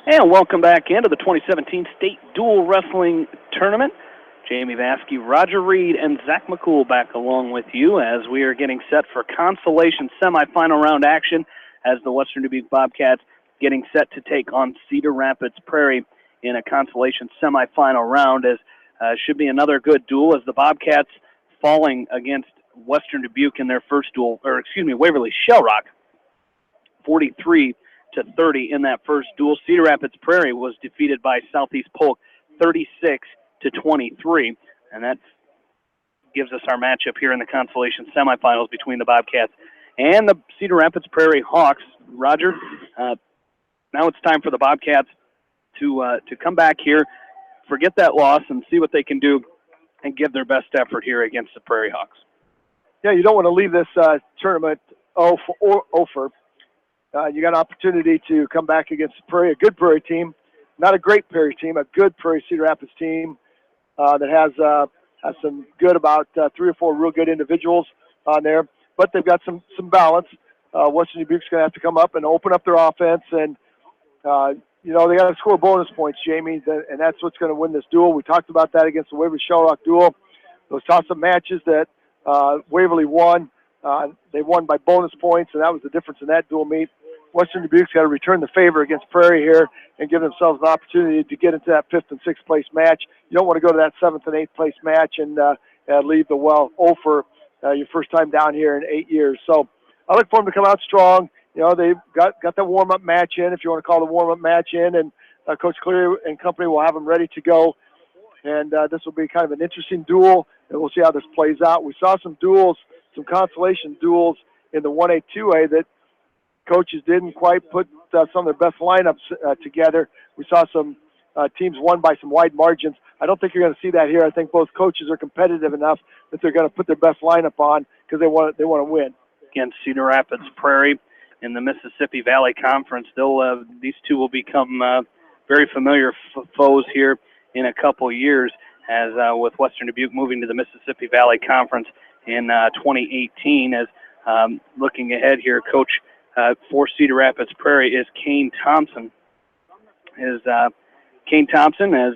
And welcome back into the 2017 State Dual Wrestling Tournament. Jamie Vaskey, Roger Reed, and Zach McCool back along with you as we are getting set for consolation semifinal round action as the Western Dubuque Bobcats getting set to take on Cedar Rapids Prairie in a consolation semifinal round. As should be another good duel as the Bobcats falling against Western Dubuque in their first duel, Waverly Shell Rock, 43-30 in that first duel. Cedar Rapids Prairie was defeated by Southeast Polk 36-23, and that gives us our matchup here in the consolation semifinals between the Bobcats and the Cedar Rapids Prairie Hawks. Roger, now it's time for the Bobcats to come back here, forget that loss, and see what they can do and give their best effort here against the Prairie Hawks. Yeah, you don't want to leave this tournament over. You got an opportunity to come back against the Prairie, a good Prairie team, not a great Prairie team, a good Prairie Cedar Rapids team that has some good, about 3 or 4 real good individuals on there, but they've got some balance. Western Dubuque's going to have to come up and open up their offense, and they got to score bonus points, Jamie, and that's what's going to win this duel. We talked about that against the Waverly Shell Rock duel. Those toss-up matches that Waverly won, they won by bonus points, and that was the difference in that dual meet. Western Dubuque's got to return the favor against Prairie here and give themselves an opportunity to get into that 5th and 6th place match. You don't want to go to that 7th and 8th place match and leave the well over your first time down here in 8 years. So I look for them to come out strong. They've got that warm-up match in, if you want to call the warm-up match in, and Coach Cleary and company will have them ready to go. And this will be kind of an interesting duel, and we'll see how this plays out. We saw some duels, some consolation duels in the 1A, 2A that coaches didn't quite put some of their best lineups together. We saw some teams won by some wide margins. I don't think you're going to see that here. I think both coaches are competitive enough that they're going to put their best lineup on because they want to win. Against Cedar Rapids Prairie in the Mississippi Valley Conference, these two will become very familiar foes here in a couple years, as with Western Dubuque moving to the Mississippi Valley Conference in 2018. As looking ahead here, Coach for Cedar Rapids Prairie is Kane Thompson. Kane Thompson, as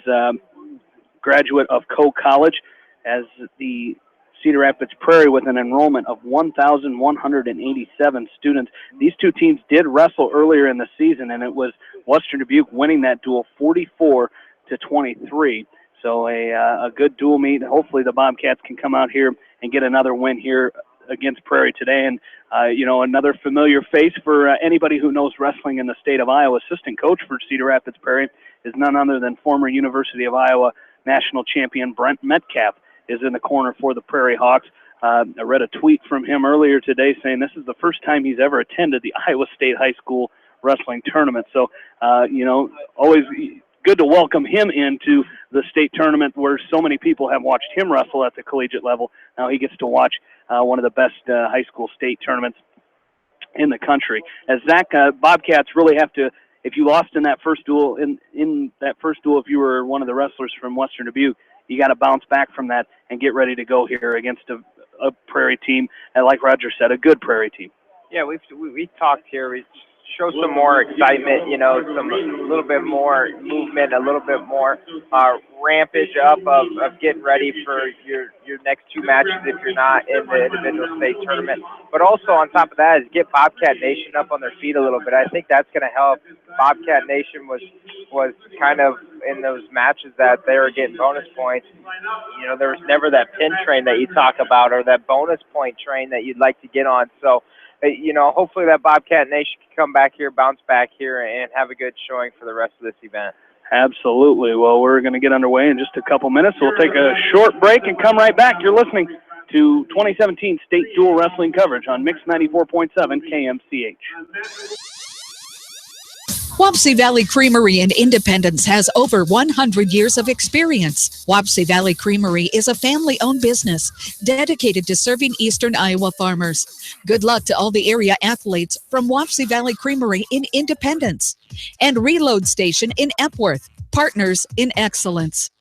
graduate of Coe College, as the Cedar Rapids Prairie with an enrollment of 1,187 students. These two teams did wrestle earlier in the season, and it was Western Dubuque winning that duel 44-23. So a good dual meet. Hopefully the Bobcats can come out here and get another win here against Prairie today. And, another familiar face for anybody who knows wrestling in the state of Iowa. Assistant coach for Cedar Rapids Prairie is none other than former University of Iowa national champion Brent Metcalf is in the corner for the Prairie Hawks. I read a tweet from him earlier today saying this is the first time he's ever attended the Iowa State High School Wrestling Tournament. So, always good to welcome him into the state tournament where so many people have watched him wrestle at the collegiate level. Now he gets to watch one of the best high school state tournaments in the country. As Zach, Bobcats really have to, if you lost in that first duel, if you were one of the wrestlers from Western Dubuque, you got to bounce back from that and get ready to go here against a Prairie team, and like Roger said, a good Prairie team. Yeah, we talked here. We show some more excitement, some a little bit more movement, a little bit more rampage up of getting ready for your next 2 matches if you're not in the individual state tournament. But also on top of that is get Bobcat Nation up on their feet a little bit. I think that's going to help. Bobcat Nation was kind of in those matches that they were getting bonus points. There was never that pin train that you talk about or that bonus point train that you'd like to get on. So, hopefully that Bobcat Nation can come back here, bounce back here, and have a good showing for the rest of this event. Absolutely. Well, we're going to get underway in just a couple minutes. We'll take a short break and come right back. You're listening to 2017 State Dual Wrestling coverage on Mix 94.7 KMCH. Wapsie Valley Creamery in Independence has over 100 years of experience. Wapsie Valley Creamery is a family-owned business dedicated to serving eastern Iowa farmers. Good luck to all the area athletes from Wapsie Valley Creamery in Independence and Reload Station in Epworth, partners in excellence.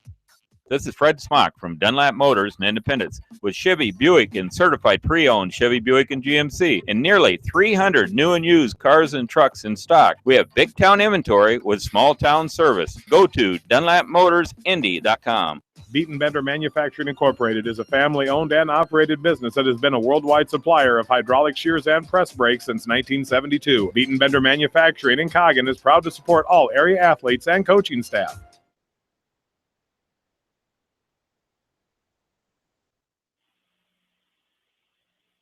This is Fred Smock from Dunlap Motors and Independence with Chevy, Buick, and certified pre-owned Chevy, Buick, and GMC, and nearly 300 new and used cars and trucks in stock. We have big town inventory with small town service. Go to DunlapMotorsIndy.com. Beaton Bender Manufacturing Incorporated is a family-owned and operated business that has been a worldwide supplier of hydraulic shears and press brakes since 1972. Beaton Bender Manufacturing in Coggin is proud to support all area athletes and coaching staff.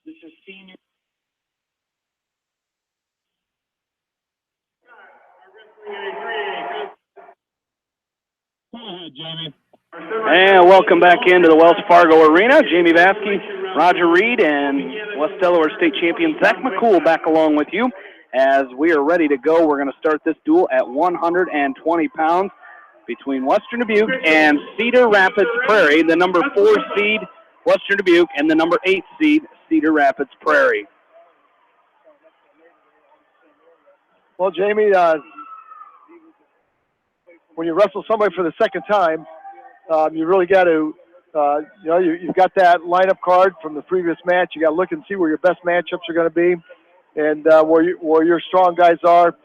This is senior. Go ahead, Jamie. And welcome back into the Wells Fargo Arena. Jamie Vaskey, Roger Reed, and West Delaware State champion Zach McCool back along with you as we are ready to go. We're going to start this duel at 120 pounds between Western Dubuque and Cedar Rapids Prairie, the number 4 seed Western Dubuque and the number 8 seed Cedar Rapids Prairie. Well, Jamie, when you wrestle somebody for the second time, you really got to, you've got that lineup card from the previous match. You got to look and see where your best matchups are going to be, and where your strong guys are.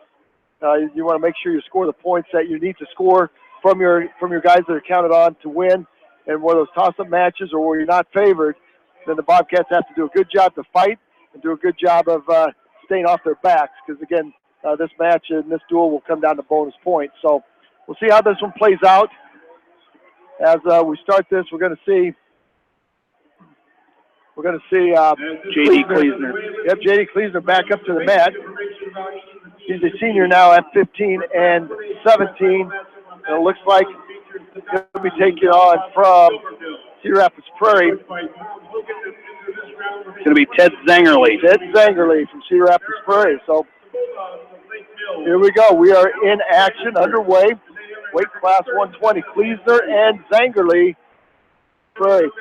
You want to make sure you score the points that you need to score from your guys that are counted on to win. And where those toss-up matches or where you're not favored, then the Bobcats have to do a good job to fight and do a good job of staying off their backs. Because again, this match and this duel will come down to bonus points. So we'll see how this one plays out. As we start this, we're going to see J.D. Kleesner. Yep, J.D. Kleesner back up to the mat. He's a senior now at 15 and 17. And it looks like he's going to be taking on from Cedar Rapids Prairie. It's going to be Ted Zangerly. Ted Zangerly from Cedar Rapids Prairie. So here we go. We are in action, underway. Weight class 120, Kleesner and Zangerly. Prairie.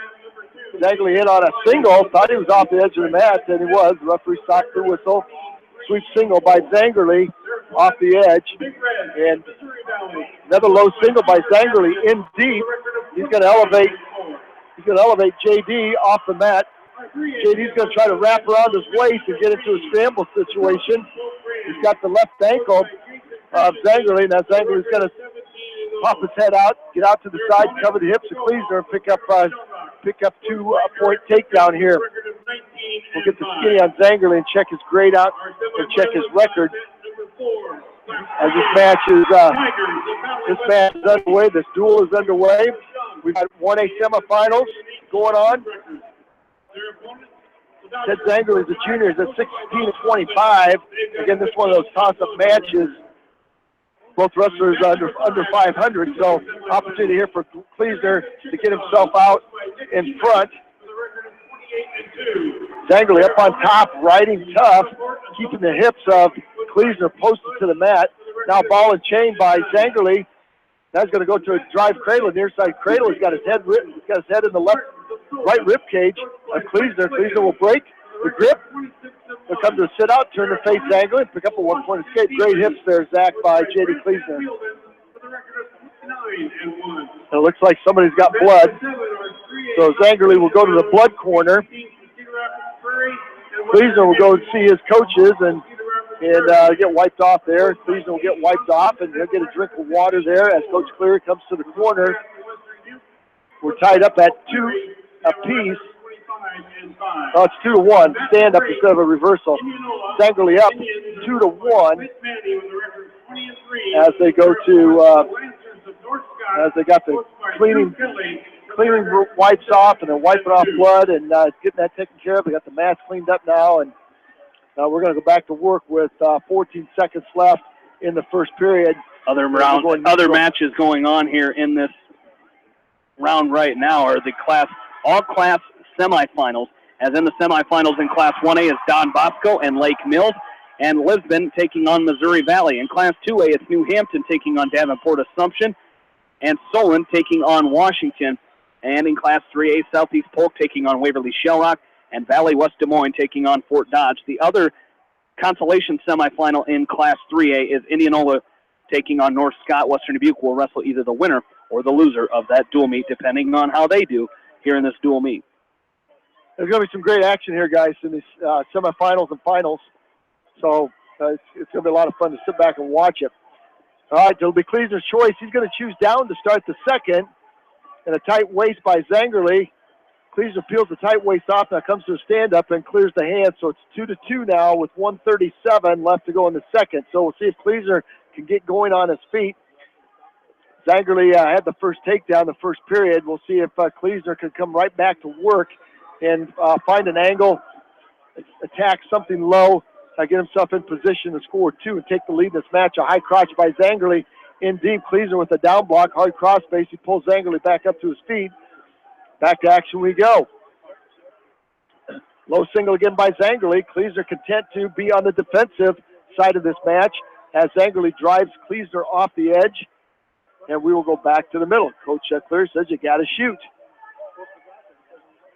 Zangerly hit on a single, thought he was off the edge of the mat, and he was. The referee stopped the whistle. Sweep single by Zangerly off the edge. And another low single by Zangerly in deep. He's going to elevate JD off the mat. JD's going to try to wrap around his waist and get into a scramble situation. He's got the left ankle of Zangerly. Now Zangerly's going to pop his head out, get out to the side, cover the hips of Kleesner, and pick up 2-point takedown here. We'll get the skinny on Zangerly and check his grade out and check his record. As this match is underway, this duel is underway. We've got 1A semifinals going on. Ted Zangerly is a junior, is at 16-25. Again, this is one of those toss-up matches. Both wrestlers under 500, so opportunity here for Kleesner to get himself out in front. Zangerly up on top, riding tough, keeping the hips of Kleesner posted to the mat. Now ball and chain by Zangerly. That's going to go to a drive cradle, near side cradle. He's got his head in the right rib cage of Kleesner. Kleesner will break the grip. He'll come to a sit out, turn to face Zangerly, and pick up a 1-point escape. Great hips there, Zach, by J.D. Kleesner. It looks like somebody's got blood. So Zangerly will go to the blood corner. Kleesner will go see his coaches and get wiped off there. Kleesner will get wiped off, and he'll get a drink of water there as Coach Cleary comes to the corner. We're tied up at 2 apiece. Oh, it's 2-1. Stand up instead of a reversal. Zangerly up 2-1 as they go to as they got the cleaning wipes off and they're wiping off blood and getting that taken care of. They got the mats cleaned up now, and we're going to go back to work with 14 seconds left in the first period. Other matches going on here in this round right now are the all-class semifinals. As in the semifinals in Class 1A is Don Bosco and Lake Mills, and Lisbon taking on Missouri Valley. In Class 2A, it's New Hampton taking on Davenport Assumption, and Solon taking on Washington. And in Class 3A, Southeast Polk taking on Waverly Shellrock, and Valley West Des Moines taking on Fort Dodge. The other consolation semifinal in Class 3A is Indianola taking on North Scott. Western Dubuque will wrestle either the winner or the loser of that dual meet, depending on how they do here in this dual meet. There's going to be some great action here, guys, in these semifinals and finals. So it's going to be a lot of fun to sit back and watch it. All right, it'll be Kleesner's choice. He's going to choose down to start the second, and a tight waist by Zangerly. Kleesner peels the tight waist off, now comes to a stand-up and clears the hand. So it's 2-2 now with 1:37 left to go in the second. So we'll see if Kleesner can get going on his feet. Zangerly had the first takedown the first period. We'll see if Kleesner can come right back to work and find an angle, attack something low, get himself in position to score two and take the lead in this match. A high crotch by Zangerly in deep. Kleesner with a down block, hard cross base. He pulls Zangerly back up to his feet. Back to action we go. Low single again by Zangerly. Kleesner content to be on the defensive side of this match as Zangerly drives Kleesner off the edge. And we will go back to the middle. Coach Clear says you got to shoot.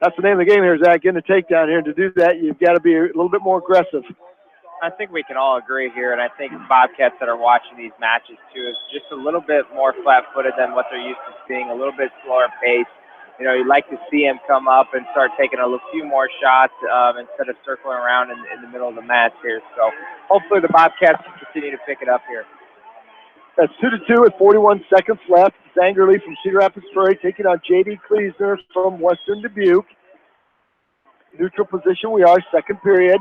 That's the name of the game here, Zach. Getting a takedown here. And to do that, you've got to be a little bit more aggressive. I think we can all agree here, and I think Bobcats that are watching these matches too is just a little bit more flat-footed than what they're used to seeing, a little bit slower pace. You know, you'd like to see him come up and start taking a few more shots instead of circling around in the middle of the match here. So hopefully the Bobcats can continue to pick it up here. That's 2-2 with 41 seconds left. Zangerly from Cedar Rapids Prairie taking on J.D. Kleesner from Western Dubuque. Neutral position we are, second period.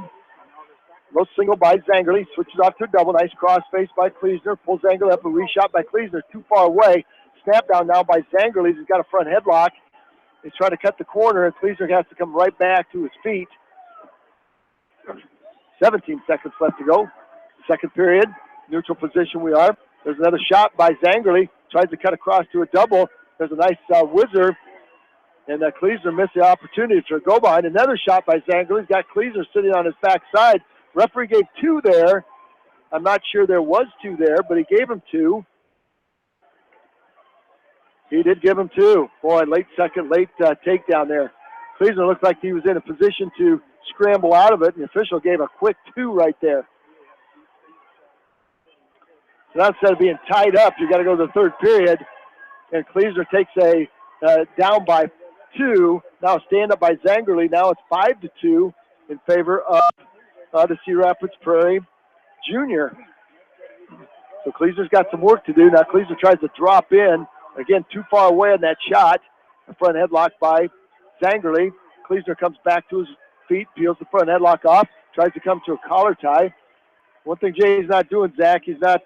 Low single by Zangerly, switches off to a double. Nice cross face by Kleesner. Pulls Zangerly up, a reshot by Kleesner, too far away. Snap down now by Zangerly. He's got a front headlock. He's trying to cut the corner, and Kleesner has to come right back to his feet. 17 seconds left to go. Second period, neutral position we are. There's another shot by Zangerly. Tries to cut across to a double. There's a nice whizzer, and Kleesner missed the opportunity to go behind. Another shot by Zangerly. He's got Kleesner sitting on his backside. Referee gave two there. I'm not sure there was two there, but he gave him two. He did give him two. Boy, late takedown there. Kleesner looked like he was in a position to scramble out of it, and the official gave a quick two right there. So now instead of being tied up, you got to go to the third period, and Kleesner takes a down by two. Now stand up by Zangerly. Now it's 5-2 in favor of the Cedar Rapids Prairie Junior. So Kleesner's got some work to do. Now Kleesner tries to drop in. Again, too far away on that shot. The front headlock by Zangerly. Kleesner comes back to his feet, peels the front headlock off, tries to come to a collar tie. One thing Jay's not doing, Zach, he's not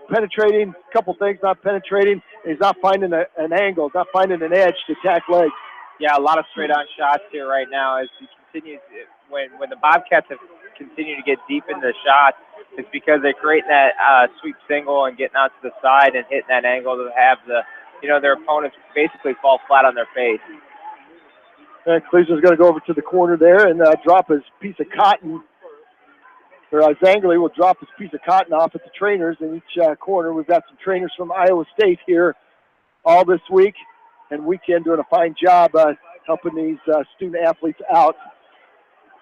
penetrating. A couple things, not penetrating. He's not finding an angle, not finding an edge to attack legs. Yeah, a lot of straight-on shots here right now as he continues. When the Bobcats have continued to get deep into the shots, it's because they're creating that sweep single and getting out to the side and hitting that angle to have their opponents basically fall flat on their face. Kleesner's going to go over to the corner there and drop his piece of cotton. Or Zangerly will drop his piece of cotton off at the trainers in each corner. We've got some trainers from Iowa State here all this week and weekend doing a fine job helping these student athletes out.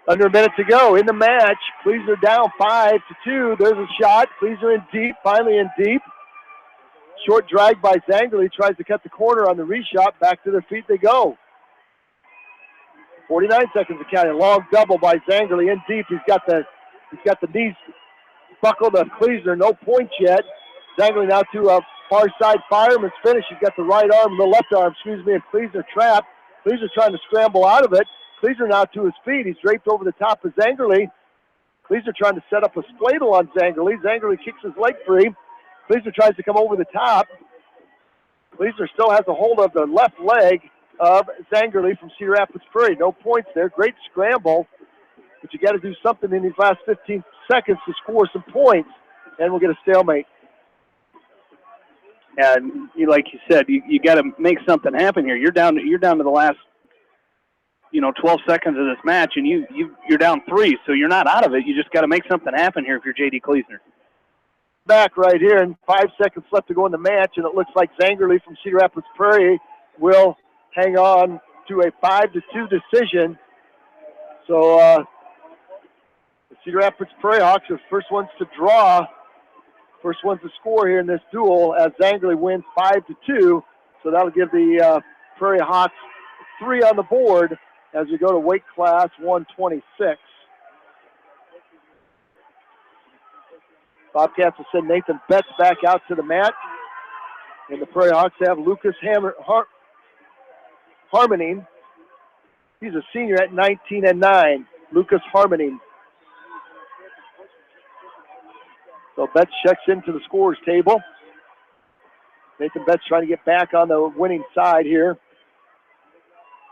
Under a minute to go in the match. Kleesner down 5-2. There's a shot. Kleesner in deep, finally in deep. Short drag by Zangerly. Tries to cut the corner on the reshot. Back to their feet they go. 49 seconds to count. Long double by Zangerly in deep. He's got the knees buckled to Kleesner. No points yet. Zangerly now to a far side fireman's finish. He's got the right arm, the left arm, and Kleesner trapped. Kleesner trying to scramble out of it. Kleesner now to his feet. He's draped over the top of Zangerly. Kleesner trying to set up a spladle on Zangerly. Zangerly kicks his leg free. Kleesner tries to come over the top. Kleesner still has a hold of the left leg of Zangerly from Cedar Rapids Prairie. No points there. Great scramble. But you got to do something in these last 15 seconds to score some points, and we'll get a stalemate. And like you said, you got to make something happen here. You're down to the last 12 seconds of this match, and you're down 3, so you're not out of it. You just got to make something happen here if you're J.D. Kleesner. Back right here, and 5 seconds left to go in the match, and it looks like Zangerly from Cedar Rapids Prairie will hang on to a 5-2 decision. So the Cedar Rapids Prairie Hawks are the first ones to draw First one to score here in this duel as Zangley wins 5-2. So that'll give the Prairie Hawks 3 on the board as we go to weight class 126. Bobcats will send Nathan Betts back out to the mat. And the Prairie Hawks have Lucas Harmoning. He's a senior at 19-9. Lucas Harmoning. So Betts checks into the scorers table. Nathan Betts trying to get back on the winning side here.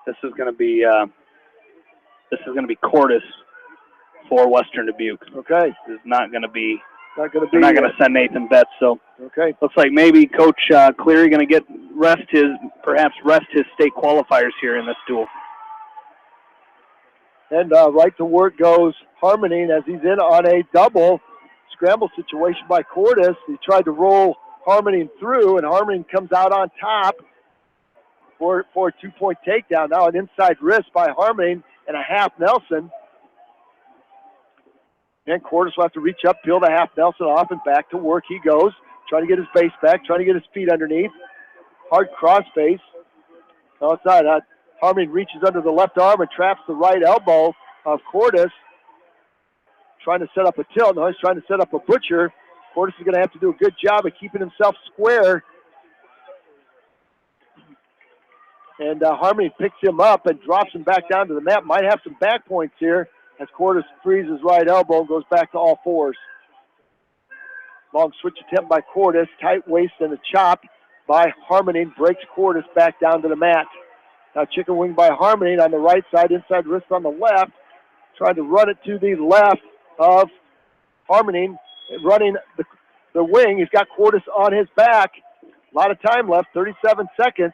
This is going to be Cordis for Western Dubuque. Okay. This is not going to be. They're not going to send Nathan Betts. So okay. Looks like maybe Coach Cleary going to rest his state qualifiers here in this duel. And right to work goes Harmoning as he's in on a double scramble situation by Cordis. He tried to roll Harmoning through, and Harmoning comes out on top for a 2-point takedown. Now an inside wrist by Harmoning and a half Nelson. And Cordis will have to reach up, peel the half Nelson off, and back to work he goes. Trying to get his base back, trying to get his feet underneath. Hard cross face. Outside. Harmoning reaches under the left arm and traps the right elbow of Cordis. Trying to set up a tilt. No, he's trying to set up a butcher. Cordis is going to have to do a good job of keeping himself square. And Harmoning picks him up and drops him back down to the mat. Might have some back points here as Cordis frees his right elbow and goes back to all fours. Long switch attempt by Cordis. Tight waist and a chop by Harmoning breaks Cordis back down to the mat. Now chicken wing by Harmoning on the right side, inside wrist on the left. Trying to run it to the left of Harmoning. Running the wing. He's got Cordis on his back. A lot of time left, 37 seconds.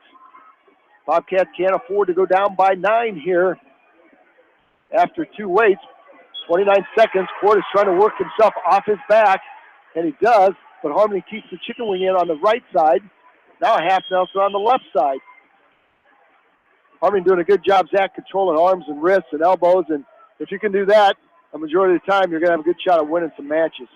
Bobcats can't afford to go down by 9 here after 2 weights. 29 seconds. Cordis trying to work himself off his back, and he does, but Harmoning keeps the chicken wing in on the right side. Now a half Nelson on the left side. Harmoning doing a good job, Zach, controlling arms and wrists and elbows, and if you can do that, a majority of the time you're going to have a good shot at winning some matches.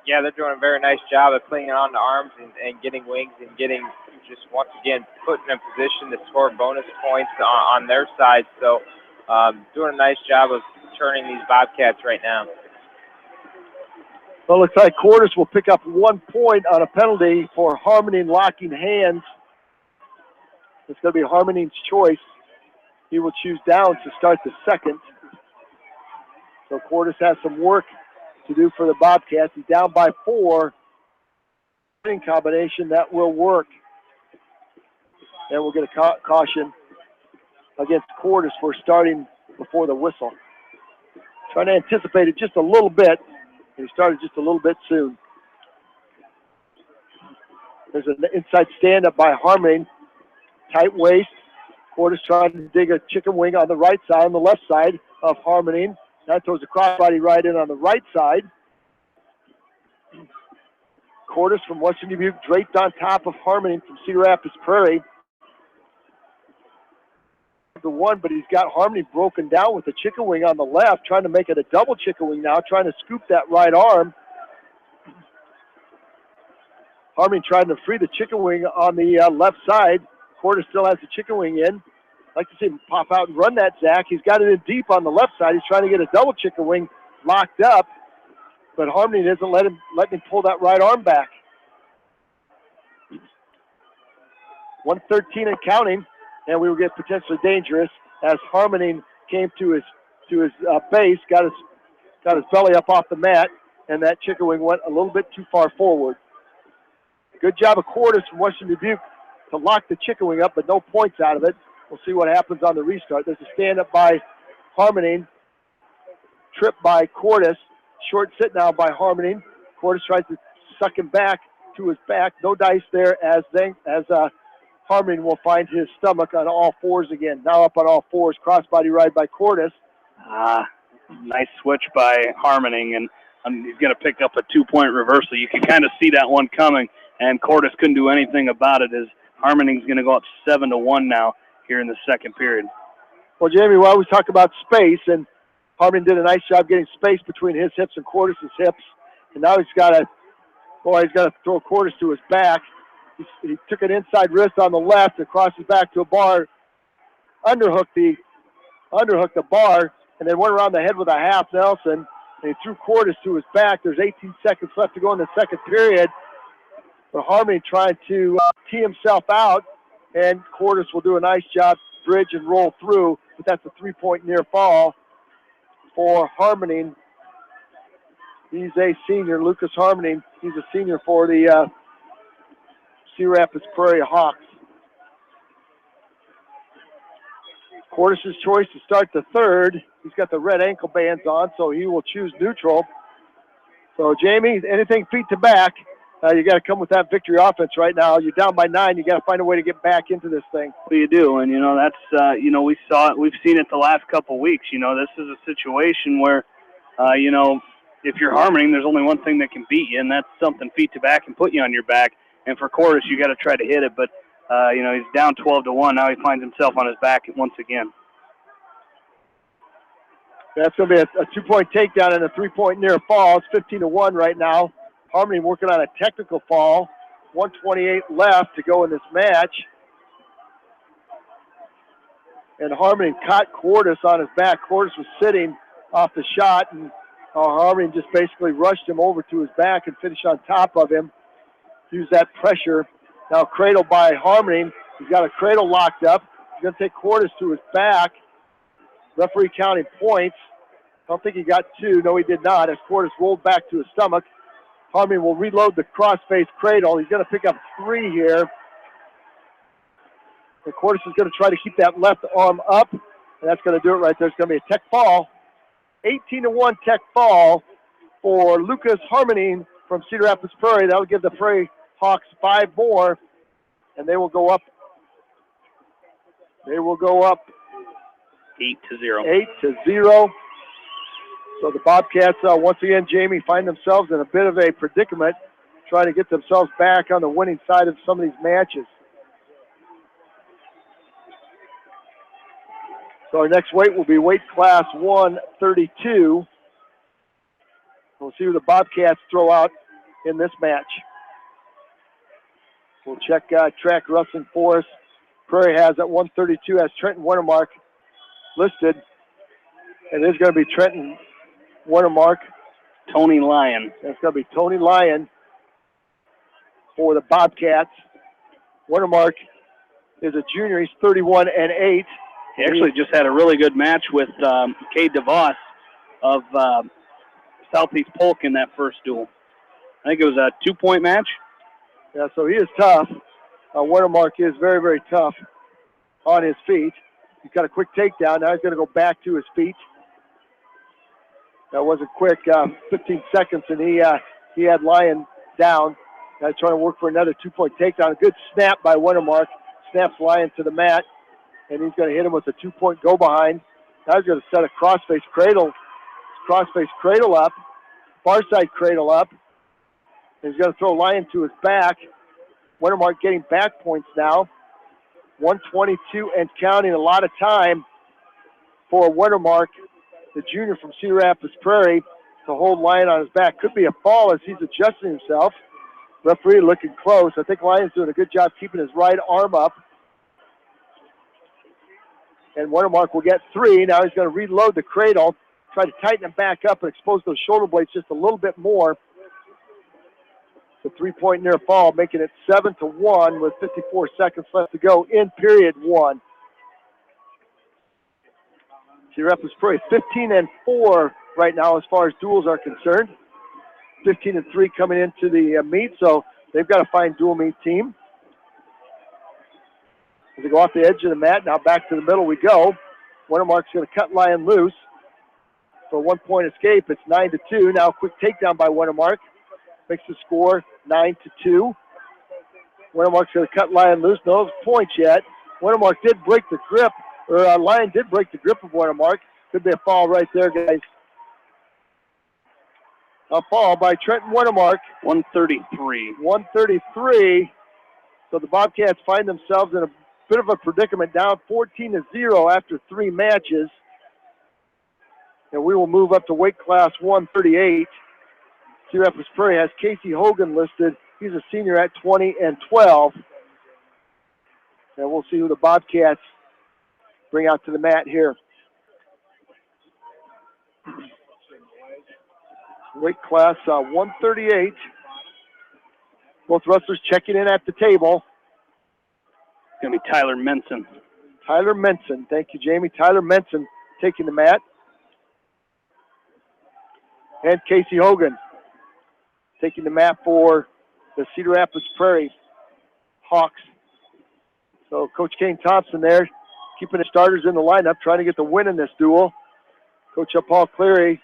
Yeah, they're doing a very nice job of clinging on to arms and getting wings and getting, just once again, put in a position to score bonus points on their side. So doing a nice job of turning these Bobcats right now. Well, it looks like Cordis will pick up 1 point on a penalty for Harmoning locking hands. It's going to be Harmoning's choice. He will choose down to start the second. So Cordis has some work to do for the Bobcats. He's down by 4. Combination that will work. And we'll get a caution against Cordis for starting before the whistle. Trying to anticipate it just a little bit. He started just a little bit soon. There's an inside stand-up by Harmoning. Tight waist. Cordis trying to dig a chicken wing on the right side, on the left side of Harmoning. Now throws a crossbody right in on the right side. Cordis from Western Dubuque draped on top of Harmoning from Cedar Rapids Prairie. The one, but he's got Harmoning broken down with the chicken wing on the left, trying to make it a double chicken wing now, trying to scoop that right arm. Harmoning trying to free the chicken wing on the left side. Cordis still has the chicken wing in. Like to see him pop out and run that, Zach. He's got it in deep on the left side. He's trying to get a double chicken wing locked up, but Harmoning isn't letting him pull that right arm back. 1:13 and counting, and we will get potentially dangerous as Harmoning came to his base, got his belly up off the mat, and that chicken wing went a little bit too far forward. Good job of Cordis from Western Dubuque to lock the chicken wing up, but no points out of it. We'll see what happens on the restart. There's a stand-up by Harmoning, trip by Cordis, short sit now by Harmoning. Cordis tries to suck him back to his back. No dice there as Harmoning will find his stomach on all fours again. Now up on all fours, crossbody ride by Cordis. Nice switch by Harmoning, and he's going to pick up a 2-point reversal. You can kind of see that one coming, and Cordis couldn't do anything about it as Harmoning's going to go up 7-1 now here in the second period. Well, Jamie, we always talk about space, and Harmoning did a nice job getting space between his hips and Cordis' hips, and now he's got to Boy, he's got to throw quarters to his back. He took an inside wrist on the left and crossed his back to a bar, underhooked the bar, and then went around the head with a half Nelson. And he threw quarters to his back. There's 18 seconds left to go in the second period. But Harmony trying to tee himself out, and Quartus will do a nice job, bridge and roll through, but that's a three-point near fall for Harmony. He's a senior, Lucas Harmony. He's a senior for the Cedar Rapids Prairie Hawks. Quartus' choice to start the third. He's got the red ankle bands on, so he will choose neutral. So, Jamie, anything feet to back, you got to come with that victory offense right now. You're down by 9. You got to find a way to get back into this thing. Well, you do, and that's we saw it. We've seen it the last couple of weeks. This is a situation where, if you're Harmony, there's only one thing that can beat you, and that's something feet to back and put you on your back. And for Quartus, you got to try to hit it, but he's down 12-1. Now he finds himself on his back once again. That's going to be a 2-point takedown and a 3-point near fall. It's 15-1 right now. Harmony working on a technical fall. 1:28 left to go in this match. And Harmony caught Quartus on his back. Quartus was sitting off the shot, and Harmony just basically rushed him over to his back and finished on top of him. Use that pressure. Now cradle by Harmony. He's got a cradle locked up. He's going to take Quartus to his back. Referee counting points. I don't think he got 2. No, he did not. As Quartus rolled back to his stomach, Harmony will reload the cross-face cradle. He's going to pick up 3 here. And Quartus is going to try to keep that left arm up, and that's going to do it right there. It's going to be a tech fall. 18-1 tech fall for Lucas Harmony from Cedar Rapids Prairie. That'll give the Prairie Hawks 5 more, and they will go up. 8-0. 8-0. So the Bobcats, once again, Jamie, find themselves in a bit of a predicament, trying to get themselves back on the winning side of some of these matches. So our next weight will be weight class 132. We'll see who the Bobcats throw out in this match. We'll check track wrestling for us. Prairie has at 132 has Trenton Wintermark listed. And it is going to be Trenton Wintermark. Tony Lyon. That's going to be Tony Lyon for the Bobcats. Wintermark is a junior. He's 31-8. He actually just had a really good match with Cade DeVos of Southeast Polk in that first duel. I think it was a 2-point match. Yeah, so he is tough. Wintermark is very, very tough on his feet. He's got a quick takedown. Now he's going to go back to his feet. That wasn't quick. 15 seconds, and he had Lyon down. Now trying to work for another 2-point takedown. A good snap by Wintermark. Snaps Lyon to the mat, and he's going to hit him with a 2-point go-behind. Now he's going to set a crossface cradle up, far side cradle up. And he's going to throw Lyon to his back. Wintermark getting back points now. 122 and counting. A lot of time for Wintermark, the junior from Cedar Rapids Prairie, to hold Lyon on his back. Could be a fall as he's adjusting himself. Referee looking close. I think Lyon's doing a good job keeping his right arm up. And Wintermark will get 3. Now he's going to reload the cradle, try to tighten him back up and expose those shoulder blades just a little bit more. The 3-point near fall, making it 7-1 with 54 seconds left to go in period 1. Cedar Rapids Prairie 15-4 right now as far as duels are concerned. 15-3 coming into the meet, so they've got to find dual meet team. As they go off the edge of the mat, now back to the middle we go. Wintermark's going to cut Lyon loose for a 1-point escape. It's 9-2. Now a quick takedown by Wintermark. Makes the score 9-2. Wintermark's going to cut Lyon loose. No points yet. Wintermark did break the grip, or Lyon did break the grip of Wintermark. Could be a fall right there, guys. A fall by Trenton Wintermark. 133. 133. So the Bobcats find themselves in a bit of a predicament, down 14-0 after 3 matches. And we will move up to weight class 138. Cedar Rapids Prairie has Casey Hogan listed. He's a senior at 20 and 12. And we'll see who the Bobcats bring out to the mat here. Weight class 138. Both wrestlers checking in at the table. It's going to be Tyler Menson. Tyler Menson. Thank you, Jamie. Tyler Menson taking the mat. And Casey Hogan taking the mat for the Cedar Rapids Prairie Hawks. So Coach Kane Thompson there, keeping the starters in the lineup, trying to get the win in this duel. Coach Paul Cleary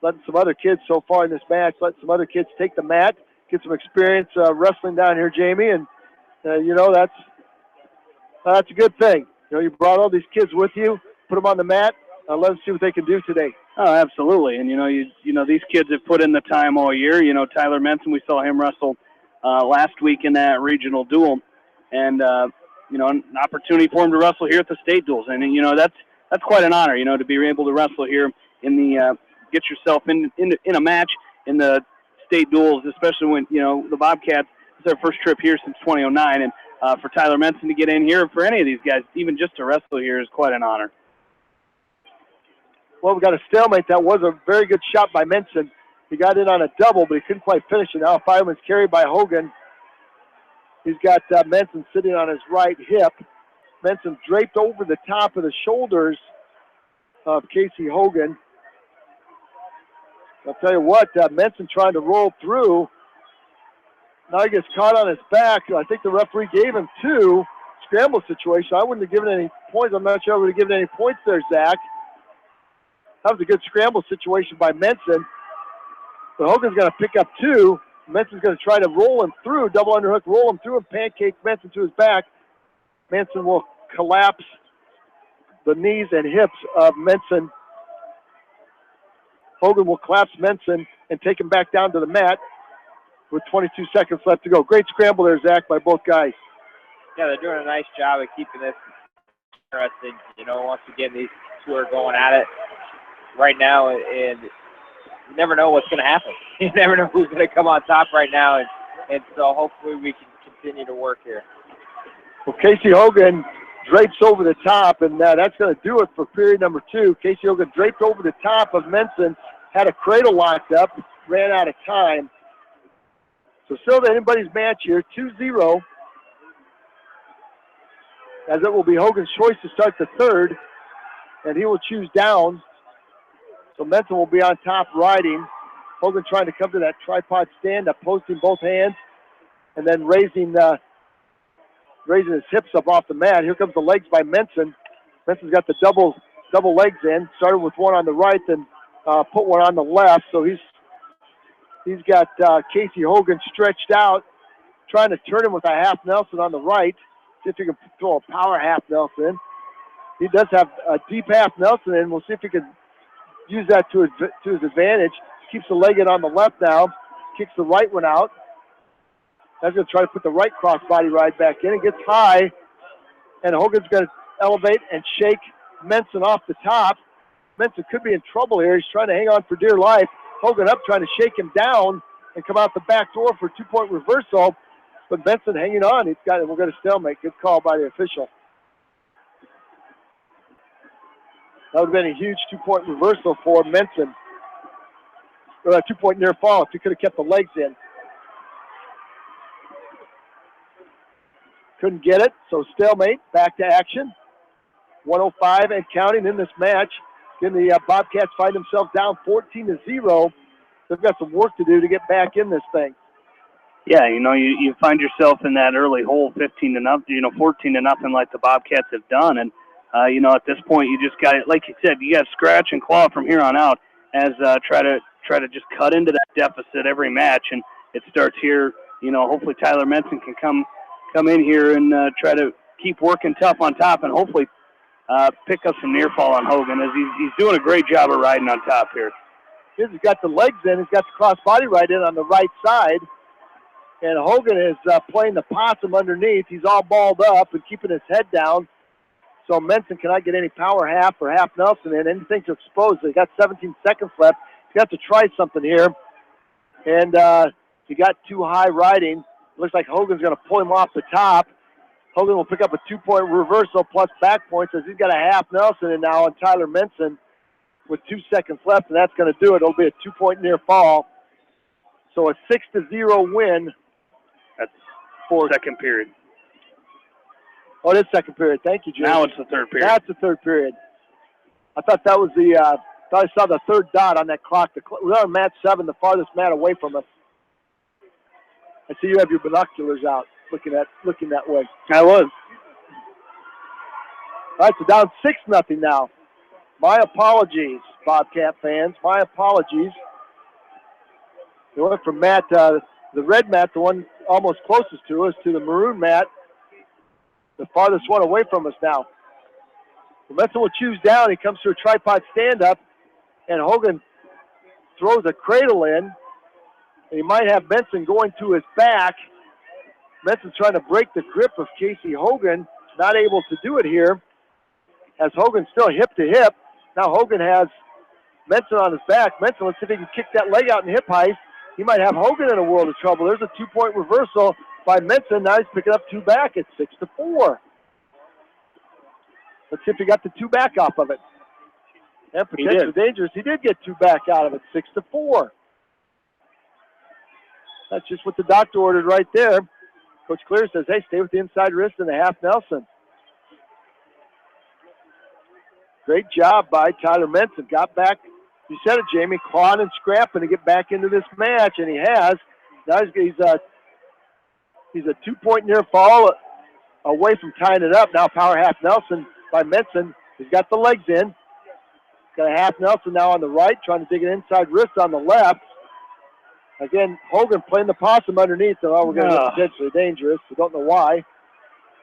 letting some other kids so far in this match, letting some other kids take the mat, get some experience wrestling down here, Jamie. And, that's a good thing. You brought all these kids with you, put them on the mat, let them see what they can do today. Oh, absolutely. And, these kids have put in the time all year. Tyler Menson, we saw him wrestle last week in that regional duel. And, an opportunity for him to wrestle here at the state duels. And, that's quite an honor, to be able to wrestle here in the get yourself in a match in the state duels, especially when, the Bobcats, it's their first trip here since 2009. And for Tyler Menson to get in here, for any of these guys, even just to wrestle here is quite an honor. Well, we got a stalemate. That was a very good shot by Menson. He got in on a double, but he couldn't quite finish it. Now a fireman's carried by Hogan. He's got Menson sitting on his right hip. Menson draped over the top of the shoulders of Casey Hogan. I'll tell you what, Menson trying to roll through. Now he gets caught on his back. I think the referee gave him 2. Scramble situation. I wouldn't have given any points. I'm not sure I would have given any points there, Zach. That was a good scramble situation by Menson. But Hogan's going to pick up 2. Menson's going to try to roll him through, double underhook, roll him through and pancake Menson to his back. Menson will collapse the knees and hips of Menson. Hogan will collapse Menson and take him back down to the mat with 22 seconds left to go. Great scramble there, Zach, by both guys. Yeah, they're doing a nice job of keeping this interesting. Once again, these two are going at it right now, and you never know what's going to happen. You never know who's going to come on top right now, and so hopefully we can continue to work here. Well, Casey Hogan drapes over the top, and that's going to do it for period number 2. Casey Hogan draped over the top of Menson, had a cradle locked up, ran out of time. So still anybody's match here, 2-0, as it will be Hogan's choice to start the third, and he will choose down. So Menson will be on top riding. Hogan trying to come to that tripod stand-up, posting both hands, and then raising his hips up off the mat. Here comes the legs by Menson. Menson's got the double legs in. Started with one on the right, then put one on the left. So he's got Casey Hogan stretched out, trying to turn him with a half Nelson on the right. See if he can throw a power half Nelson. He does have a deep half Nelson in. We'll see if he can use that to his advantage. Keeps the leg in on the left now. Kicks the right one out. That's going to try to put the right crossbody ride back in. It gets high, and Hogan's going to elevate and shake Menson off the top. Menson could be in trouble here. He's trying to hang on for dear life. Hogan up, trying to shake him down and come out the back door for a 2-point reversal. But Menson hanging on. We're going to stalemate. Good call by the official. That would have been a huge 2-point reversal for Menson. Or a 2-point near fall if he could have kept the legs in. Couldn't get it, so stalemate. Back to action. 105 and counting in this match. Again, the Bobcats find themselves down 14-0. They've got some work to do to get back in this thing. Yeah, you find yourself in that early hole, 15-0, 14-0, like the Bobcats have done, and at this point you just got it. Like you said, you got to scratch and claw from here on out as try to just cut into that deficit every match, and it starts here. Hopefully Tyler Menson can come in here and try to keep working tough on top, and hopefully pick up some near fall on Hogan as he's doing a great job of riding on top here. He's got the legs in. He's got the cross body right in on the right side. And Hogan is playing the possum underneath. He's all balled up and keeping his head down. So Menson cannot get any power half or half Nelson in. Anything to expose. He's got 17 seconds left. He's got to try something here. And he got too high riding. Looks like Hogan's going to pull him off the top. Hogan will pick up a 2-point reversal plus back points as he's got a half Nelson in now on Tyler Menson with 2 seconds left, and that's going to do it. It'll be a 2-point near fall. So a 6-0 win. That's for second period. Oh, it is second period. Thank you, Jim. Now it's the third period. That's the third period. I thought that was the, thought I saw the third dot on that clock. We're on mat 7, the farthest mat away from us. I see you have your binoculars out looking that way. I was. All right, so down 6-0 now. My apologies, Bobcat fans. My apologies. They went from mat, the red mat, the one almost closest to us, to the maroon mat, the farthest one away from us now. Menson will choose down. He comes to a tripod stand-up, and Hogan throws a cradle in, and he might have Menson going to his back. Menson's trying to break the grip of Casey Hogan, not able to do it here, as Hogan's still hip to hip. Now Hogan has Menson on his back. Menson, let's see if he can kick that leg out in hip heist. He might have Hogan in a world of trouble. There's a 2-point reversal by Menson. Now he's picking up 2 back at 6-4. Let's see if he got the 2 back off of it. And potentially dangerous. He did get 2 back out of it, 6-4. That's just what the doctor ordered right there. Coach Clear says, hey, stay with the inside wrist and the half Nelson. Great job by Tyler Menson. Got back, you said it, Jamie, clawing and scrapping to get back into this match, and he has. Now he's a 2-point near fall away from tying it up. Now power half Nelson by Menson. He's got the legs in. Got a half Nelson now on the right, trying to dig an inside wrist on the left. Again, Hogan playing the possum underneath, so we're going to get potentially dangerous. We don't know why.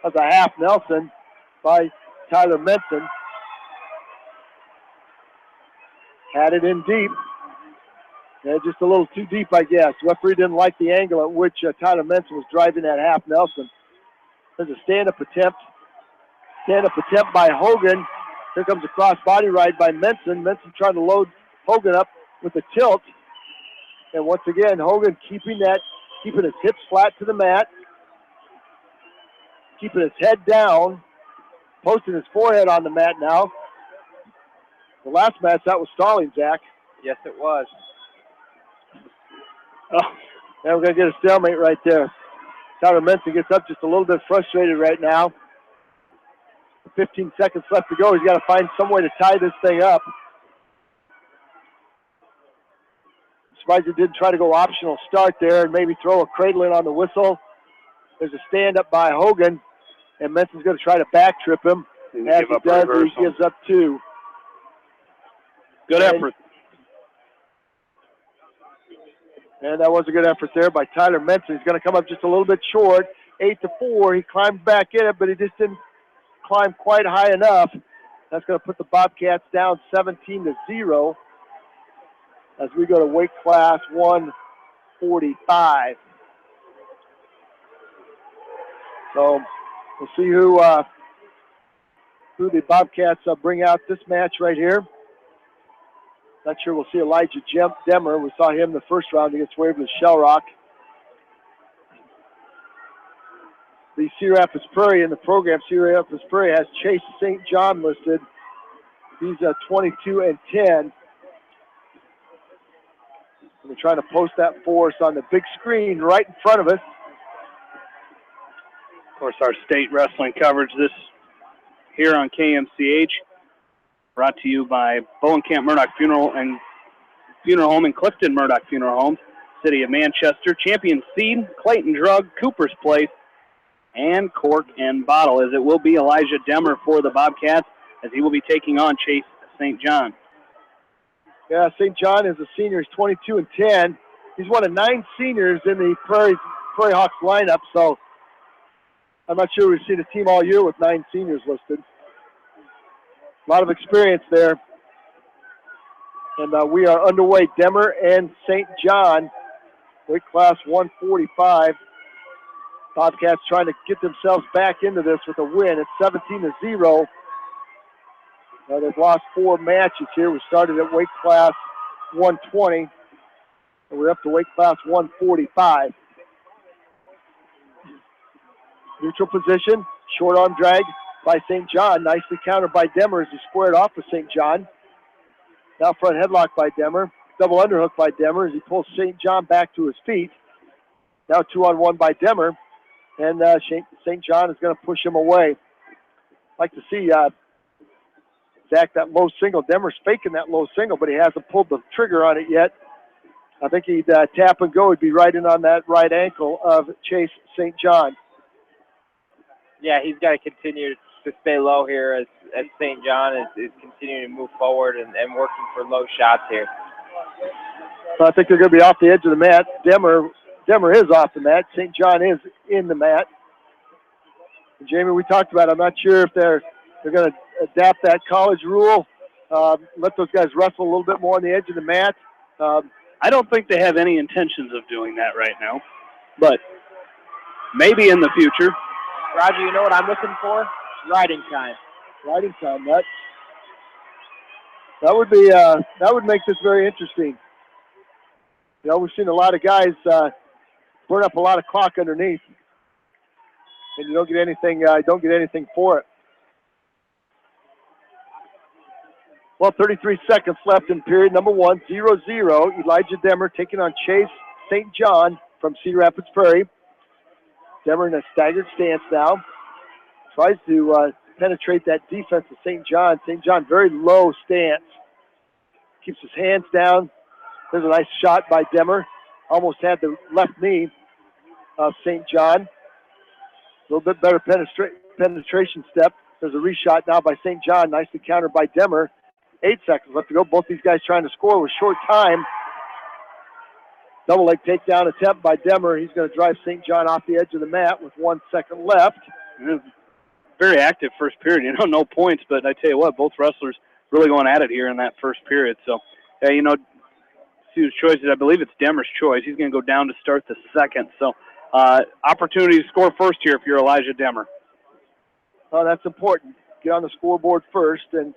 That's a half Nelson by Tyler Menson. Had it in deep. Yeah, just a little too deep, I guess. Referee didn't like the angle at which Tyler Menson was driving that half Nelson. There's a stand-up attempt. Stand-up attempt by Hogan. Here comes a cross-body ride by Menson. Menson trying to load Hogan up with a tilt. And once again, Hogan keeping his hips flat to the mat, keeping his head down, posting his forehead on the mat now. The last match, that was stalling, Zach. Yes, it was. Oh, now we're going to get a stalemate right there. Tyler Menson gets up just a little bit frustrated right now. 15 seconds left to go. He's got to find some way to tie this thing up. Surprised he didn't try to go optional start there and maybe throw a cradle in on the whistle. There's a stand-up by Hogan, and Menson's going to try to back trip him. As he does, he gives up 2. Good effort. And that was a good effort there by Tyler Menson. He's going to come up just a little bit short, 8-4. He climbed back in it, but he just didn't climb quite high enough. That's going to put the Bobcats down 17-0 as we go to weight class 145. So we'll see who the Bobcats bring out this match right here. Not sure we'll see Elijah Demmer. We saw him the first round against Waverly Shell Rock. The Cedar Rapids Prairie in the program, Cedar Rapids Prairie has Chase St. John listed. He's 22-10. And they're trying to post that for us on the big screen right in front of us. Of course, our state wrestling coverage this here on KMCH. Brought to you by Bowenkamp Murdoch Funeral Home in Clifton Murdoch Funeral Homes, City of Manchester, Champion Seed, Clayton Drug, Cooper's Place, and Cork and Bottle, as it will be Elijah Demmer for the Bobcats, as he will be taking on Chase St. John. Yeah, St. John is a senior. He's 22-10. He's one of 9 seniors in the Prairie Hawks lineup, so I'm not sure we've seen a team all year with 9 seniors listed. A lot of experience there. And we are underway. Demmer and St. John, weight class 145. Bobcats trying to get themselves back into this with a win. It's 17-0. They've lost 4 matches here. We started at weight class 120. And we're up to weight class 145. Neutral position, short arm drag by St. John. Nicely countered by Demmer as he squared off with St. John. Now front headlock by Demmer. Double underhook by Demmer as he pulls St. John back to his feet. Now 2-on-1 by Demmer. And St. John is going to push him away. Like to see Zach, that low single. Demmer's faking that low single, but he hasn't pulled the trigger on it yet. I think he'd tap and go. He'd be right in on that right ankle of Chase St. John. Yeah, he's got to continue to stay low here as St. John is continuing to move forward and working for low shots here. So I think they're going to be off the edge of the mat. Demmer is off the mat. St. John is in the mat. And Jamie, we talked about it. I'm not sure if they're going to adapt that college rule, let those guys wrestle a little bit more on the edge of the mat. I don't think they have any intentions of doing that right now, but maybe in the future. Roger, you know what I'm looking for? Riding time. Riding time, that would be that would make this very interesting. You know, we've seen a lot of guys burn up a lot of clock underneath, and you don't get anything for it. Well, 33 seconds left in period number 1, 0-0. Elijah Demmer taking on Chase St. John from Cedar Rapids Prairie. Demmer in a staggered stance now. Tries to penetrate that defense of St. John. St. John very low stance. Keeps his hands down. There's a nice shot by Demmer. Almost had the left knee of St. John. A little bit better penetration step. There's a reshot now by St. John. Nicely countered by Demmer. 8 seconds left to go. Both these guys trying to score with short time. Double leg takedown attempt by Demmer. He's going to drive St. John off the edge of the mat with 1 second left. Very active first period. You know, no points, but I tell you what, both wrestlers really going at it here in that first period. So, you know, see his choices. I believe it's Demmer's choice. He's going to go down to start the second. So, opportunity to score first here if you're Elijah Demmer. Oh, that's important. Get on the scoreboard first, and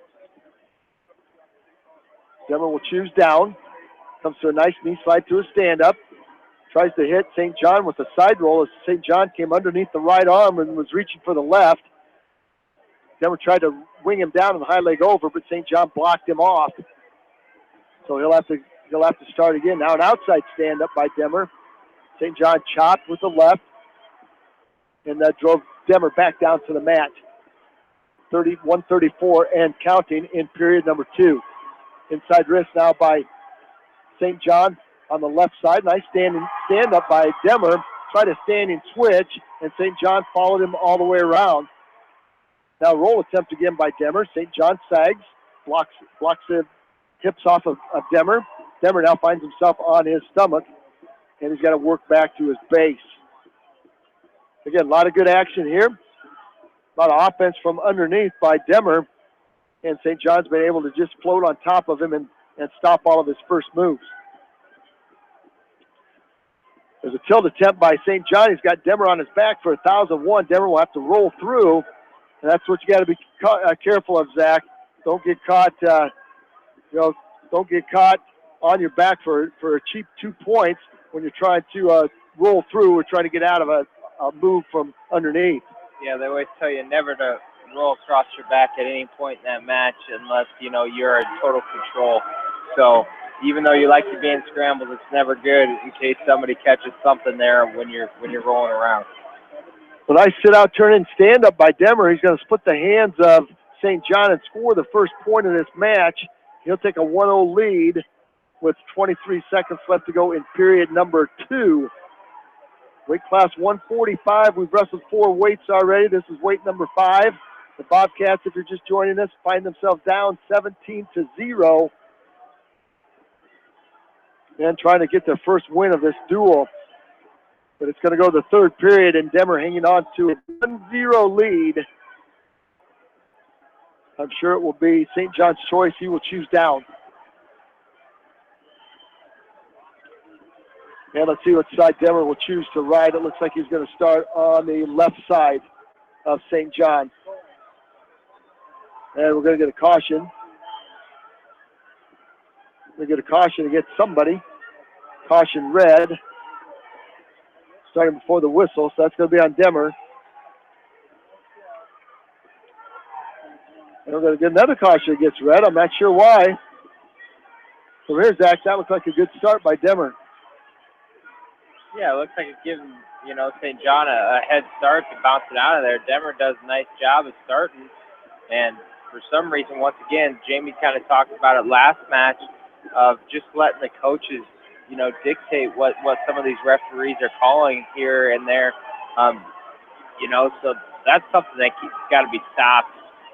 Demmer will choose down. Comes to a nice knee slide to a stand-up. Tries to hit St. John with a side roll as St. John came underneath the right arm and was reaching for the left. Demmer tried to wing him down on the high leg over, but St. John blocked him off. So he'll have to start again. Now an outside stand-up by Demmer. St. John chopped with the left, and that drove Demmer back down to the mat. 134 and counting in period number 2. Inside wrist now by St. John on the left side. Nice stand-up by Demmer. Tried a standing switch, and St. John followed him all the way around. Now roll attempt again by Demmer. St. John sags, blocks the hips off of Demmer. Demmer now finds himself on his stomach, and he's got to work back to his base. Again, a lot of good action here. A lot of offense from underneath by Demmer, and St. John's been able to just float on top of him and stop all of his first moves. There's a tilt attempt by St. John. He's got Demmer on his back for 1,001. Demmer will have to roll through, and that's what you got to be careful of, Zach. Don't get caught. Don't get caught on your back for a cheap 2 points when you're trying to roll through or trying to get out of a move from underneath. Yeah, they always tell you never to roll across your back at any point in that match unless, you know, you're in total control. So even though you like to be in scrambles, it's never good in case somebody catches something there when you're rolling around. Well, nice sit-out, turn-in, stand-up by Demmer. He's going to split the hands of St. John and score the first point of this match. He'll take a 1-0 lead with 23 seconds left to go in period number 2. Weight class 145. We've wrestled 4 weights already. This is weight number 5. The Bobcats, if you're just joining us, find themselves down 17-0 and trying to get their first win of this duel. But it's going to go to the third period, and Demmer hanging on to a 1-0 lead. I'm sure it will be St. John's choice. He will choose down. And let's see what side Demmer will choose to ride. It looks like he's going to start on the left side of St. John. And we're going to get a caution. We're going to get a caution against somebody. Caution red. Starting before the whistle, so that's going to be on Demmer. And we're going to get another caution that gets red. I'm not sure why. So here's Zach. That looks like a good start by Demmer. Yeah, it looks like it's giving, St. John a head start to bounce it out of there. Demmer does a nice job of starting. And for some reason, once again, Jamie kind of talked about it last match of just letting the coaches, dictate what some of these referees are calling here and there. So that's something that got to be stopped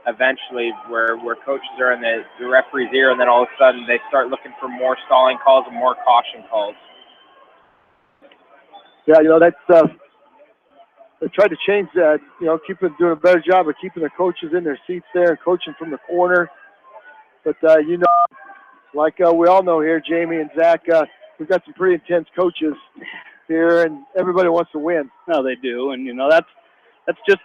eventually, where coaches are in the referee's ear, and then all of a sudden they start looking for more stalling calls and more caution calls. Yeah, that's they tried to change that. Doing a better job of keeping the coaches in their seats there and coaching from the corner. But like we all know here, Jamie and Zach, we've got some pretty intense coaches here, and everybody wants to win. No, they do, and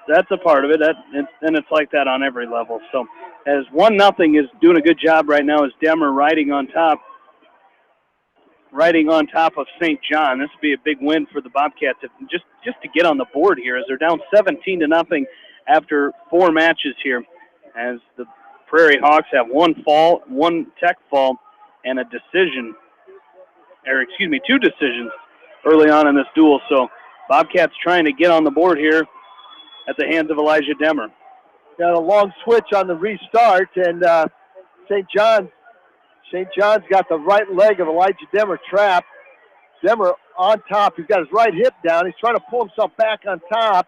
that's a part of it. And it's like that on every level. So, as 1-0 is doing a good job right now, is Demmer riding on top of St. John. This would be a big win for the Bobcats just to get on the board here, as they're down 17-0 after 4 matches here, as the Prairie Hawks have one tech fall, and two decisions early on in this duel. So Bobcats trying to get on the board here at the hands of Elijah Demmer. Got a long switch on the restart, and St. John's got the right leg of Elijah Demmer trapped. Demmer on top. He's got his right hip down. He's trying to pull himself back on top.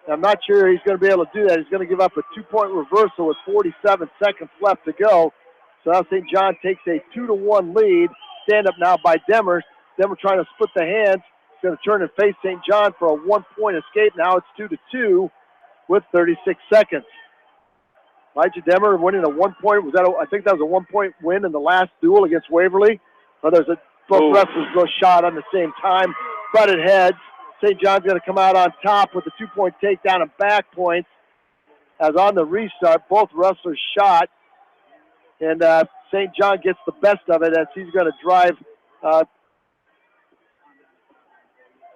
I'm not sure he's going to be able to do that. He's going to give up a 2-point reversal with 47 seconds left to go. So now St. John takes a 2-1 lead. Stand up now by Demmer. Demmer trying to split the hands. He's going to turn and face St. John for a 1-point escape. Now it's 2-2 with 36 seconds. Elijah Demmer winning a 1-point. I think that was a 1-point win in the last duel against Waverly. Both wrestlers go shot on the same time. Butted heads. St. John's going to come out on top with a 2-point takedown and back points. As on the restart, both wrestlers shot. And St. John gets the best of it as he's going to drive.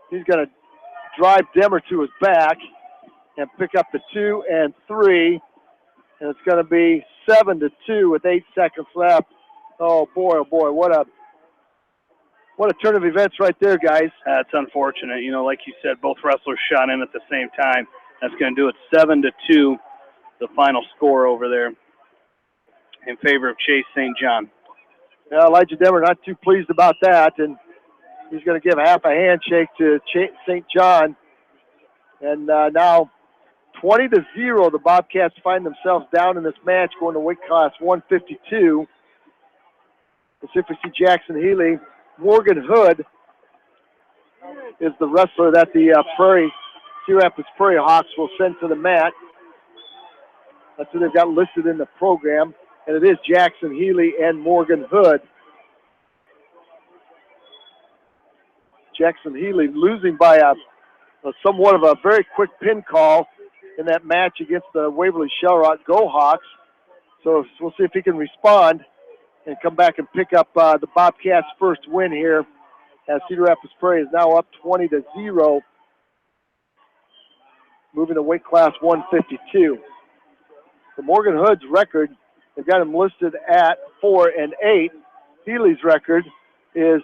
He's going to drive Demmer to his back and pick up the 2 and 3. And it's going to be 7-2 with 8 seconds left. Oh boy! What a turn of events right there, guys. It's unfortunate. Like you said, both wrestlers shot in at the same time. That's going to do it 7-2, the final score over there in favor of Chase St. John. Yeah, Elijah Demmer not too pleased about that, and he's going to give half a handshake to St. John. And now 20-0, the Bobcats find themselves down in this match, going to weight class 152. Let's see if we see Jackson Healy. Morgan Hood is the wrestler that the Cedar Rapids Prairie Hawks will send to the mat. That's who they've got listed in the program. And it is Jackson Healy and Morgan Hood. Jackson Healy losing by somewhat of a very quick pin call in that match against the Waverly Shellrock Go Hawks. So we'll see if he can respond and come back and pick up the Bobcats' first win here, as Cedar Rapids Prairie is now up 20-0, moving to weight class 152. For Morgan Hood's record, they've got him listed at 4-8. Healy's record is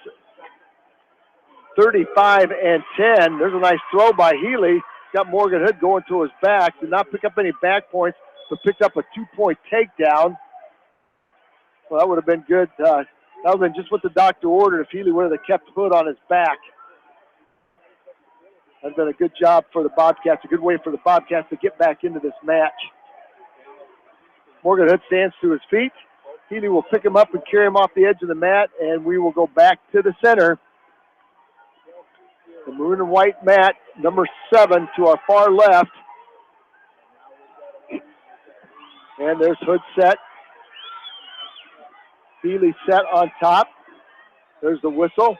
35-10. There's a nice throw by Healy. Got Morgan Hood going to his back. Did not pick up any back points, but picked up a 2-point takedown. Well, that would have been good. That would have been just what the doctor ordered if Healy would have kept Hood on his back. That's been a good job for the Bobcats, a good way for the Bobcats to get back into this match. Morgan Hood stands to his feet. Healy will pick him up and carry him off the edge of the mat, and we will go back to the center. The maroon and white mat, number 7 to our far left. And there's Hood set. Healy set on top. There's the whistle.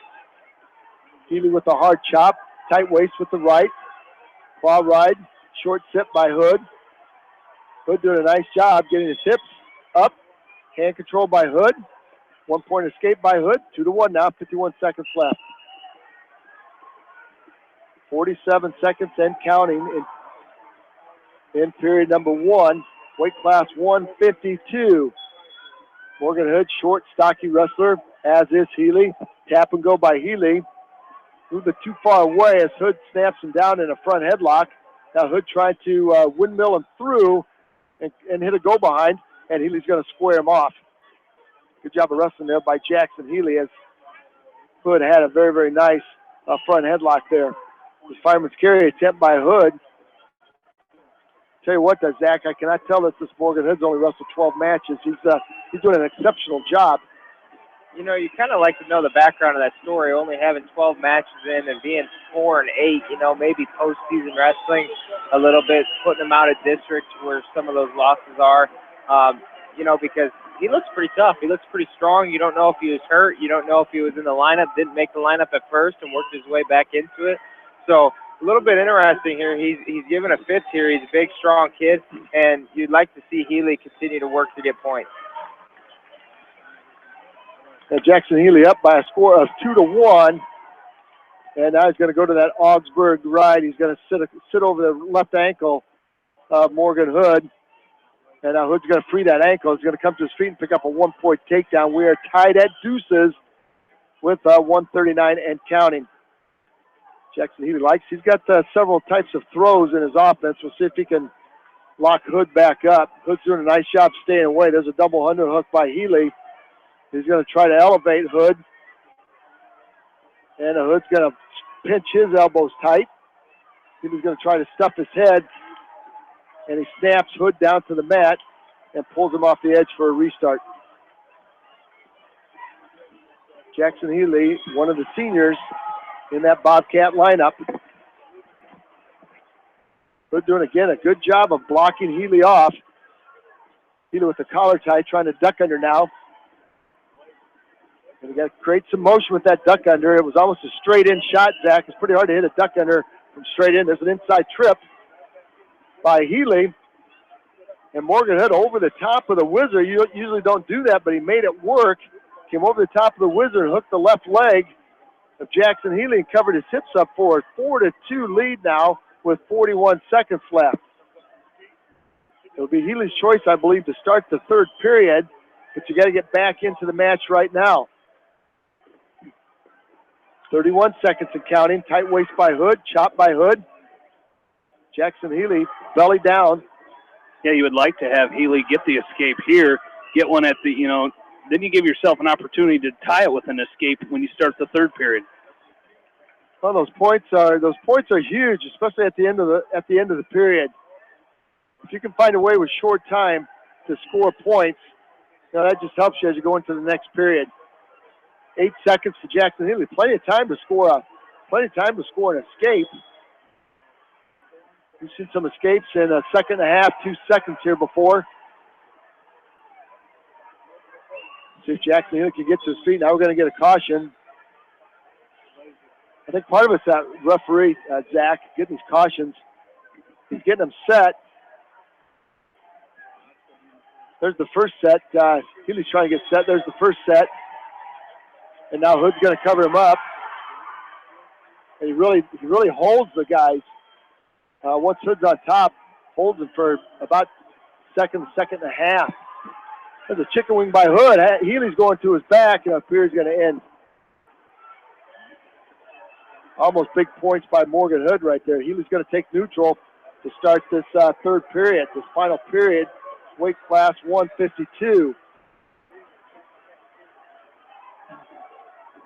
Healy with the hard chop. Tight waist with the right. Claw ride. Short sit by Hood. Hood doing a nice job getting his hips up. Hand control by Hood. 1-point escape by Hood. 2-1 now, 51 seconds left. 47 seconds and counting in period number 1. Weight class 152. Morgan Hood, short, stocky wrestler, as is Healy. Tap and go by Healy. Moved it too far away as Hood snaps him down in a front headlock. Now Hood tried to windmill him through and hit a go behind, and Healy's going to square him off. Good job of wrestling there by Jackson Healy as Hood had a very, very nice front headlock there. The fireman's carry attempt by Hood. Tell you what, Zach, I cannot tell that this Morgan Hood's only wrestled 12 matches. He's doing an exceptional job. You know, you kind of like to know the background of that story, only having 12 matches in and being 4-8, you know, maybe postseason wrestling a little bit, putting him out of districts where some of those losses are, you know, because he looks pretty tough. He looks pretty strong. You don't know if he was hurt. You don't know if he was in the lineup, didn't make the lineup at first and worked his way back into it. So a little bit interesting here. He's given a fifth here. He's a big, strong kid, and you'd like to see Healy continue to work to get points. And Jackson Healy up by a score of 2-1. And now he's going to go to that Augsburg ride. He's going to sit over the left ankle of Morgan Hood. And now Hood's going to free that ankle. He's going to come to his feet and pick up a 1-point takedown. We are tied at deuces with 1:39 and counting. Jackson Healy he's got several types of throws in his offense. We'll see if he can lock Hood back up. Hood's doing a nice job staying away. There's a double underhook by Healy. He's going to try to elevate Hood. And Hood's going to pinch his elbows tight. He's going to try to stuff his head. And he snaps Hood down to the mat and pulls him off the edge for a restart. Jackson Healy, one of the seniors in that Bobcat lineup. Hood doing, again, a good job of blocking Healy off. Healy with the collar tie, trying to duck under now. And we got to create some motion with that duck under. It was almost a straight-in shot, Zach. It's pretty hard to hit a duck under from straight in. There's an inside trip by Healy. And Morgan Hood over the top of the whizzer. You usually don't do that, but he made it work. Came over the top of the whizzer and hooked the left leg of Jackson Healy and covered his hips up for it. 4-2 lead now with 41 seconds left. It'll be Healy's choice, I believe, to start the third period, but you got to get back into the match right now. 31 seconds and counting. Tight waist by Hood, chop by Hood. Jackson Healy belly down. Yeah, you would like to have Healy get the escape here, get one at the, then you give yourself an opportunity to tie it with an escape when you start the third period. Well, those points are huge, especially at the end of the period. If you can find a way with short time to score points, that just helps you as you go into the next period. 8 seconds for Jackson Healy. Plenty of time to score an escape. We've seen some escapes in a second and a half, 2 seconds here before. See if Jackson Healy can get to his feet. Now we're going to get a caution. I think part of it's that referee, Zach, getting these cautions. He's getting them set. There's the first set. Healy's trying to get set. There's the first set. And now Hood's going to cover him up. And he really holds the guys. Once Hood's on top, holds him for about second and a half. There's a chicken wing by Hood. Healy's going to his back, and appears going to end. Almost big points by Morgan Hood right there. Healy's going to take neutral to start this third period, this final period. Weight class 152.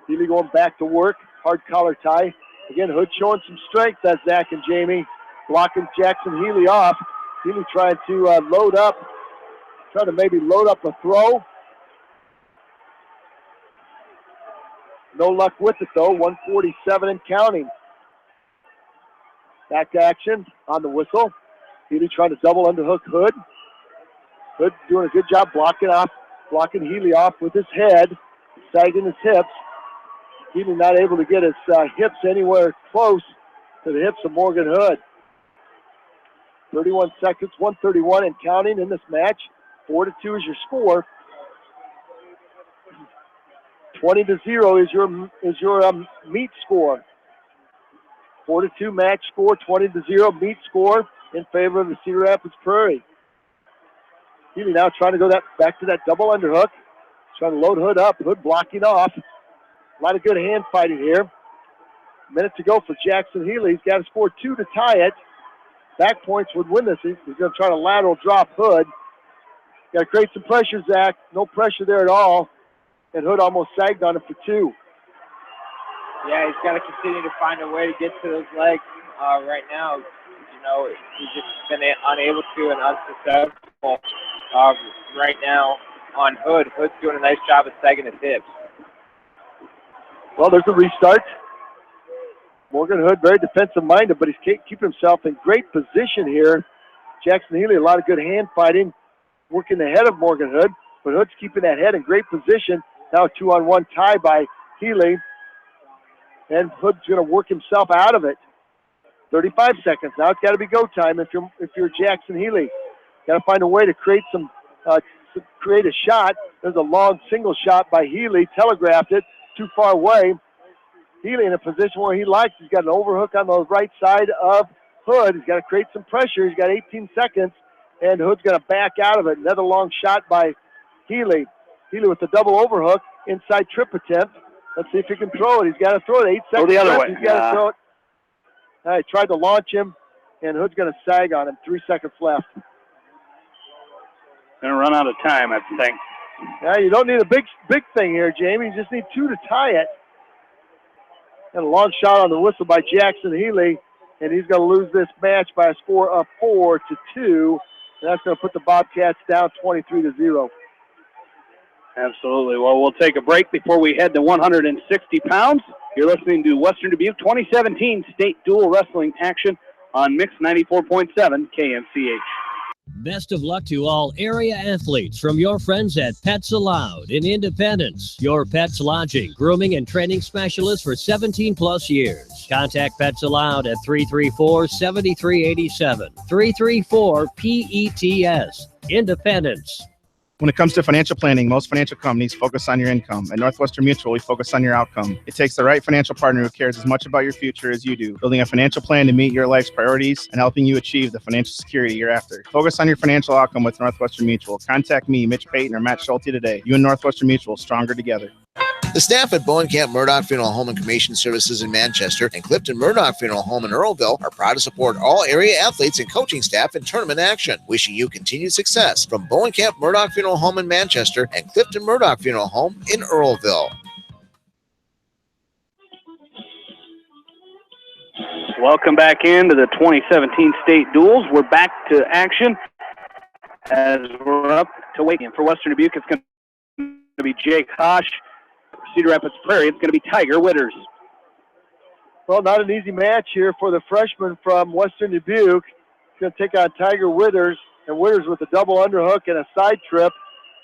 Healy going back to work. Hard collar tie. Again, Hood showing some strength. That's Zach and Jamie. Blocking Jackson Healy off. Healy trying to load up. Trying to maybe load up a throw. No luck with it, though. 147 and counting. Back to action on the whistle. Healy trying to double underhook Hood. Hood doing a good job blocking Healy off with his head, sagging his hips. Healy not able to get his hips anywhere close to the hips of Morgan Hood. 31 seconds, 131 and counting in this match. 4-2 is your score. 20-0 is your meet score. 4-2 match score, 20-0 meet score in favor of the Cedar Rapids Prairie. Healy now trying to go back to that double underhook. Trying to load Hood up. Hood blocking off. A lot of good hand fighting here. Minute to go for Jackson Healy. He's got to score 2 to tie it. Back points would win this. He's going to try to lateral drop Hood. Got to create some pressure, Zach. No pressure there at all. And Hood almost sagged on him for 2. Yeah, he's got to continue to find a way to get to those legs. Right now, he's just been unable to and unsuccessful right now on Hood. Hood's doing a nice job of sagging his hips. Well, there's a restart. Morgan Hood very defensive-minded, but he's keeping himself in great position here. Jackson Healy, a lot of good hand fighting, working ahead of Morgan Hood, but Hood's keeping that head in great position. Now a 2-on-1 tie by Healy, and Hood's going to work himself out of it. 35 seconds. Now it's got to be go time if you're Jackson Healy. Got to find a way to create create a shot. There's a long single shot by Healy, telegraphed it, too far away. Healy in a position where he likes. He's got an overhook on the right side of Hood. He's got to create some pressure. He's got 18 seconds, and Hood's going to back out of it. Another long shot by Healy. Healy with the double overhook, inside trip attempt. Let's see if he can throw it. He's got to throw it. 8 seconds. Go the other way. He's got to throw it. He tried to launch him, and Hood's going to sag on him. 3 seconds left. Going to run out of time, I think. Yeah, you don't need a big thing here, Jamie. You just need 2 to tie it. And a long shot on the whistle by Jackson Healy, and he's going to lose this match by a score of 4-2. And that's going to put the Bobcats down 23-0. Absolutely. Well, we'll take a break before we head to 160 pounds. You're listening to Western Dubuque 2017 State Dual Wrestling Action on Mix 94.7 KMCH. Best of luck to all area athletes from your friends at Pets Allowed in Independence. Your pet's lodging, grooming, and training specialist for 17-plus years. Contact Pets Allowed at 334-7387. 334-PETS. Independence. When it comes to financial planning, most financial companies focus on your income. At Northwestern Mutual, we focus on your outcome. It takes the right financial partner who cares as much about your future as you do, building a financial plan to meet your life's priorities and helping you achieve the financial security you're after. Focus on your financial outcome with Northwestern Mutual. Contact me, Mitch Payton, or Matt Schulte today. You and Northwestern Mutual, stronger together. The staff at Bowenkamp Murdoch Funeral Home and Cremation Services in Manchester and Clifton Murdoch Funeral Home in Earlville are proud to support all area athletes and coaching staff in tournament action. Wishing you continued success from Bowenkamp Murdoch Funeral Home in Manchester and Clifton Murdoch Funeral Home in Earlville. Welcome back into the 2017 State Duels. We're back to action as we're up to waiting for Western Dubuque. It's going to be Jake Hosh. Cedar Rapids Prairie, it's going to be Tiger Witters. Well, not an easy match here for the freshman from Western Dubuque. He's going to take on Tiger Witters, and Witters with a double underhook and a side trip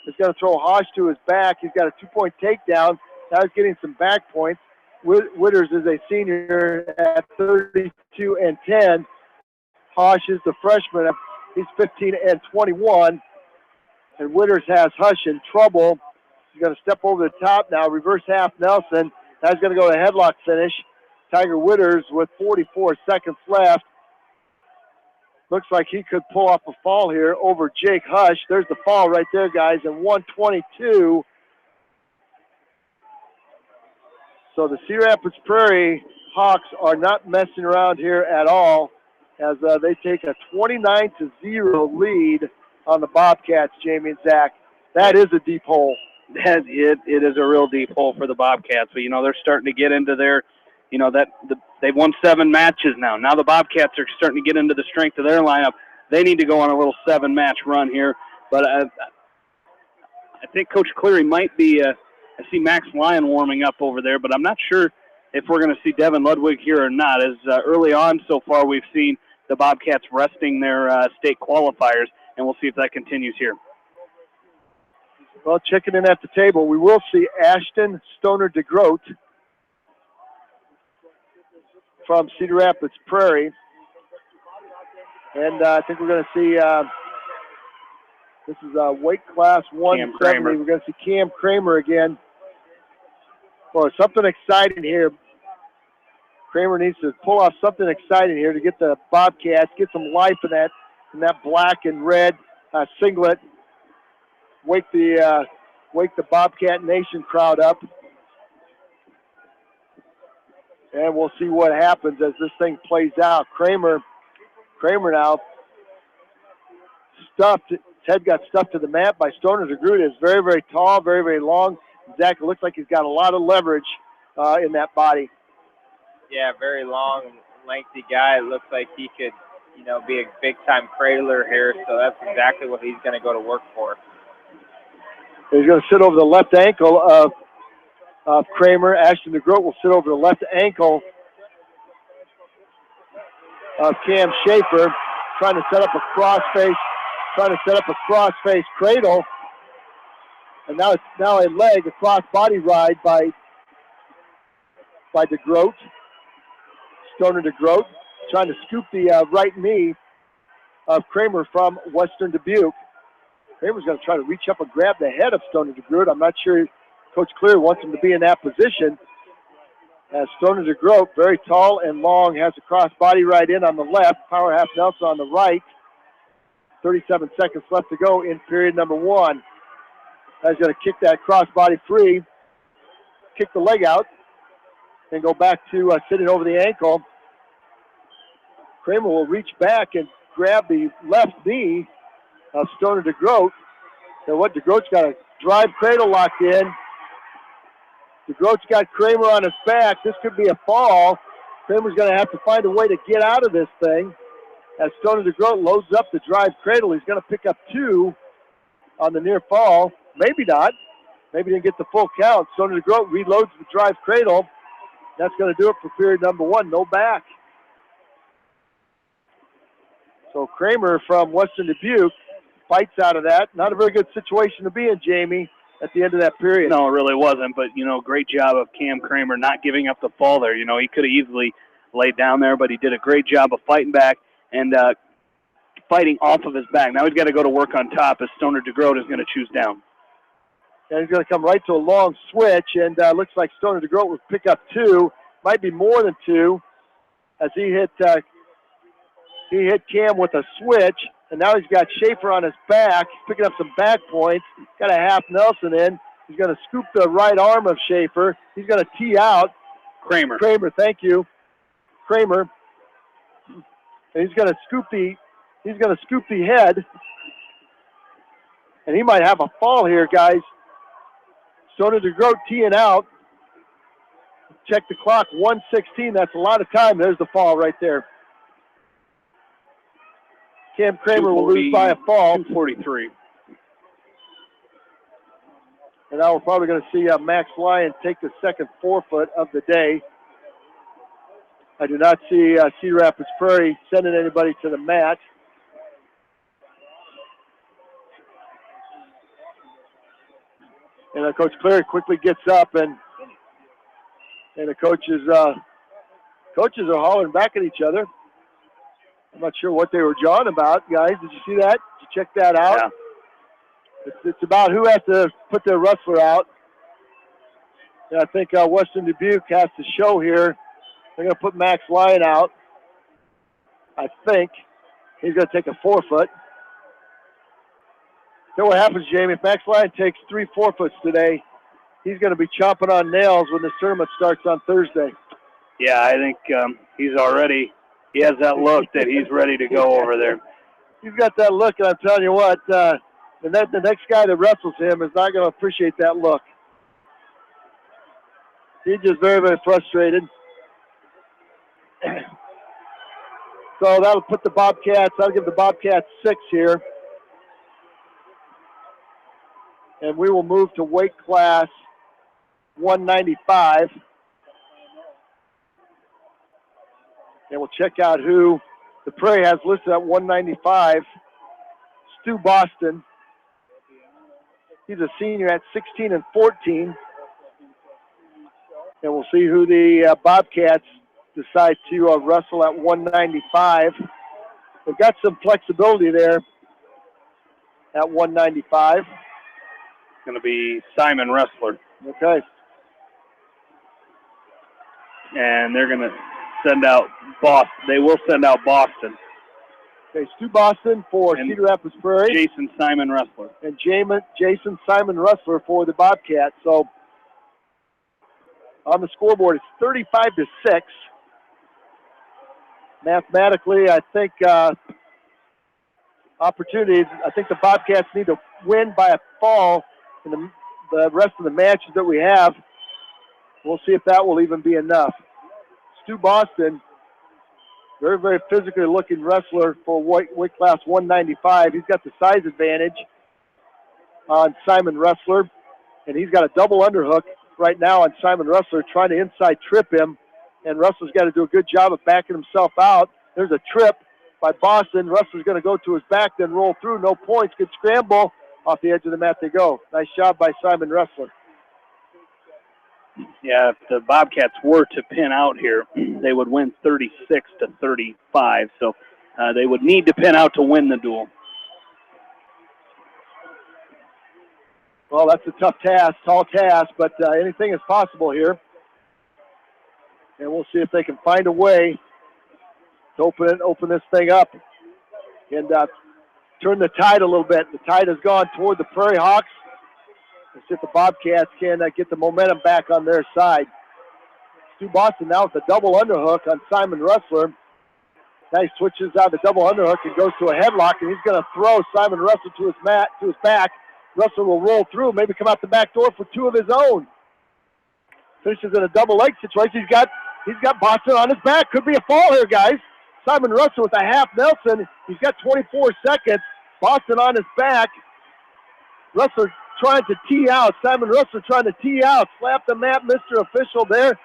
is going to throw Hosh to his back. He's got a 2-point takedown. Now he's getting some back points. Witters is a senior at 32-10. Hosh is the freshman. He's 15-21. And Witters has Hosh in trouble. He's going to step over the top now, reverse half Nelson. Now he's going to go to headlock finish. Tiger Witters with 44 seconds left. Looks like he could pull off a fall here over Jake Hosh. There's the fall right there, guys, in 122. So the Cedar Rapids Prairie Hawks are not messing around here at all as they take a 29-0 lead on the Bobcats, Jamie and Zach. That is a deep hole. It is a real deep hole for the Bobcats, but they're starting to get into their, they've won 7 matches now. Now the Bobcats are starting to get into the strength of their lineup. They need to go on a little 7-match run here, but I think Coach Cleary might be. I see Max Lyon warming up over there, but I'm not sure if we're going to see Devin Ludwig here or not. As early on so far, we've seen the Bobcats resting their state qualifiers, and we'll see if that continues here. Well, checking in at the table, we will see Ashton Stoner DeGroat from Cedar Rapids Prairie. And I think we're going to see, this is weight class 170. We're going to see Cam Kramer again. Well, something exciting here. Kramer needs to pull off something exciting here to get the Bobcats, get some life in that black and red singlet. Wake the Bobcat Nation crowd up. And we'll see what happens as this thing plays out. Kramer now stuffed. His head got stuffed to the mat by Stoner DeGroot. Is very, very tall, very, very long. Zach, it looks like he's got a lot of leverage in that body. Yeah, very long, lengthy guy. It looks like he could, be a big-time cradler here, so that's exactly what he's going to go to work for. He's going to sit over the left ankle of Kramer. Ashton DeGroot will sit over the left ankle of Cam Schaefer, trying to set up a crossface cradle. And now it's a leg, a cross body ride by DeGroot. Stoner DeGroot trying to scoop the right knee of Kramer from Western Dubuque. Kramer's going to try to reach up and grab the head of Stoner DeGroot. I'm not sure Coach Clear wants him to be in that position. As Stoner DeGroot, very tall and long, has a cross body right in on the left, power half Nelson on the right. 37 seconds left to go in period number 1. He's going to kick that cross body free, kick the leg out, and go back to sitting over the ankle. Kramer will reach back and grab the left knee of Stoner DeGroot. And what DeGroot's got a drive cradle locked in. DeGroot's got Kramer on his back. This could be a fall. Kramer's going to have to find a way to get out of this thing. As Stoner DeGroot loads up the drive cradle, he's going to pick up 2 on the near fall. Maybe not. Maybe didn't get the full count. Stoner DeGroot reloads the drive cradle. That's going to do it for period number 1. No back. So Kramer from Western Dubuque fights out of that. Not a very good situation to be in, Jamie, at the end of that period. No, it really wasn't. But, great job of Cam Kramer not giving up the fall there. He could have easily laid down there, but he did a great job of fighting back and fighting off of his back. Now he's got to go to work on top as Stoner DeGroot is going to choose down. And he's going to come right to a long switch, and looks like Stoner DeGroot will pick up 2. Might be more than 2, as he hit Cam with a switch, and now he's got Schaefer on his back. He's picking up some back points. Got a half Nelson in. He's going to scoop the right arm of Schaefer. He's going to tee out. Kramer, thank you. Kramer. And he's going to scoop the head. And he might have a fall here, guys. Stoner DeGroot teeing out. Check the clock, 1:16. That's a lot of time. There's the fall right there. Cam Kramer will lose by a fall. 2:43. And now we're probably going to see Max Lyon take the second forfeit of the day. I do not see Cedar Rapids Prairie sending anybody to the mat. And Coach Cleary quickly gets up, and the coaches are hollering back at each other. I'm not sure what they were jawing about, guys. Did you see that? Did you check that out? Yeah. It's about who has to put their wrestler out. And I think Western Dubuque has to show here. They're going to put Max Lyon out. I think he's going to take a forfeit. So what happens, Jamie, if Max Lyon takes 3 forfeits today, he's going to be chomping on nails when this tournament starts on Thursday. Yeah, I think he has that look that he's ready to go over there. He's got that look, and I'm telling you what, the next guy that wrestles him is not going to appreciate that look. He's just very, very frustrated. So that'll put the Bobcats, I'll give the Bobcats 6 here. And we will move to weight class 195. And we'll check out who the Prairie has listed at 195. Stu Boston. He's a senior at 16 and 14. And we'll see who the Bobcats decide to wrestle at 195. They've got some flexibility there at 195. Going to be Simon Wrestler. Okay. And they're going to send out Boston. They will send out Boston. Okay, Stu Boston for Cedar Rapids Prairie. Jason Simon Wrestler. And Jason Simon Wrestler for the Bobcats. So on the scoreboard, it's 35-6. Mathematically, I think opportunities. I think the Bobcats need to win by a fall in the rest of the matches that we have. We'll see if that will even be enough. Stu Boston, very, very physically looking wrestler for weight class 195. He's got the size advantage on Simon Wrestler, and he's got a double underhook right now on Simon Wrestler, trying to inside trip him, and Wrestler's got to do a good job of backing himself out. There's a trip by Boston. Wrestler's going to go to his back, then roll through. No points. Good scramble. Off the edge of the mat they go. Nice job by Simon Wrestler. Yeah, if the Bobcats were to pin out here, they would win 36-35. So they would need to pin out to win the duel. Well, that's a tough task, tall task, but anything is possible here. And we'll see if they can find a way to open this thing up and turn the tide a little bit. The tide has gone toward the Prairie Hawks. Let's see if the Bobcats can get the momentum back on their side. Stu Boston now with a double underhook on Simon Wrestler. Now he switches out the double underhook and goes to a headlock, and he's going to throw Simon Wrestler to his back. Wrestler will roll through, maybe come out the back door for two of his own. Finishes in a double leg situation. He's got Boston on his back. Could be a fall here, guys. Simon Wrestler with a half Nelson. He's got 24 seconds. Boston on his back. Wrestler trying to tee out. Simon Wrestler trying to tee out. Slap the mat, Mr. Official there.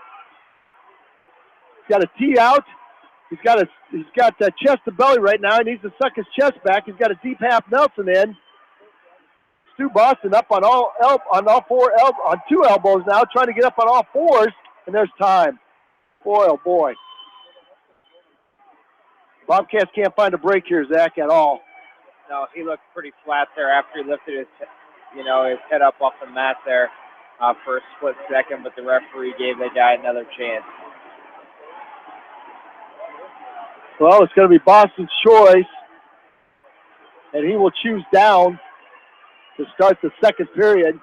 He's got a tee out. He's got chest to belly right now. He needs to suck his chest back. He's got a deep half Nelson in. Stu Boston up on two elbows now, trying to get up on all fours, and there's time. Boy, oh boy. Bobcats can't find a break here, Zach, at all. No, he looked pretty flat there after he lifted his head up off the mat there for a split second, but the referee gave the guy another chance. Well, it's going to be Boston's choice, and he will choose down to start the second period.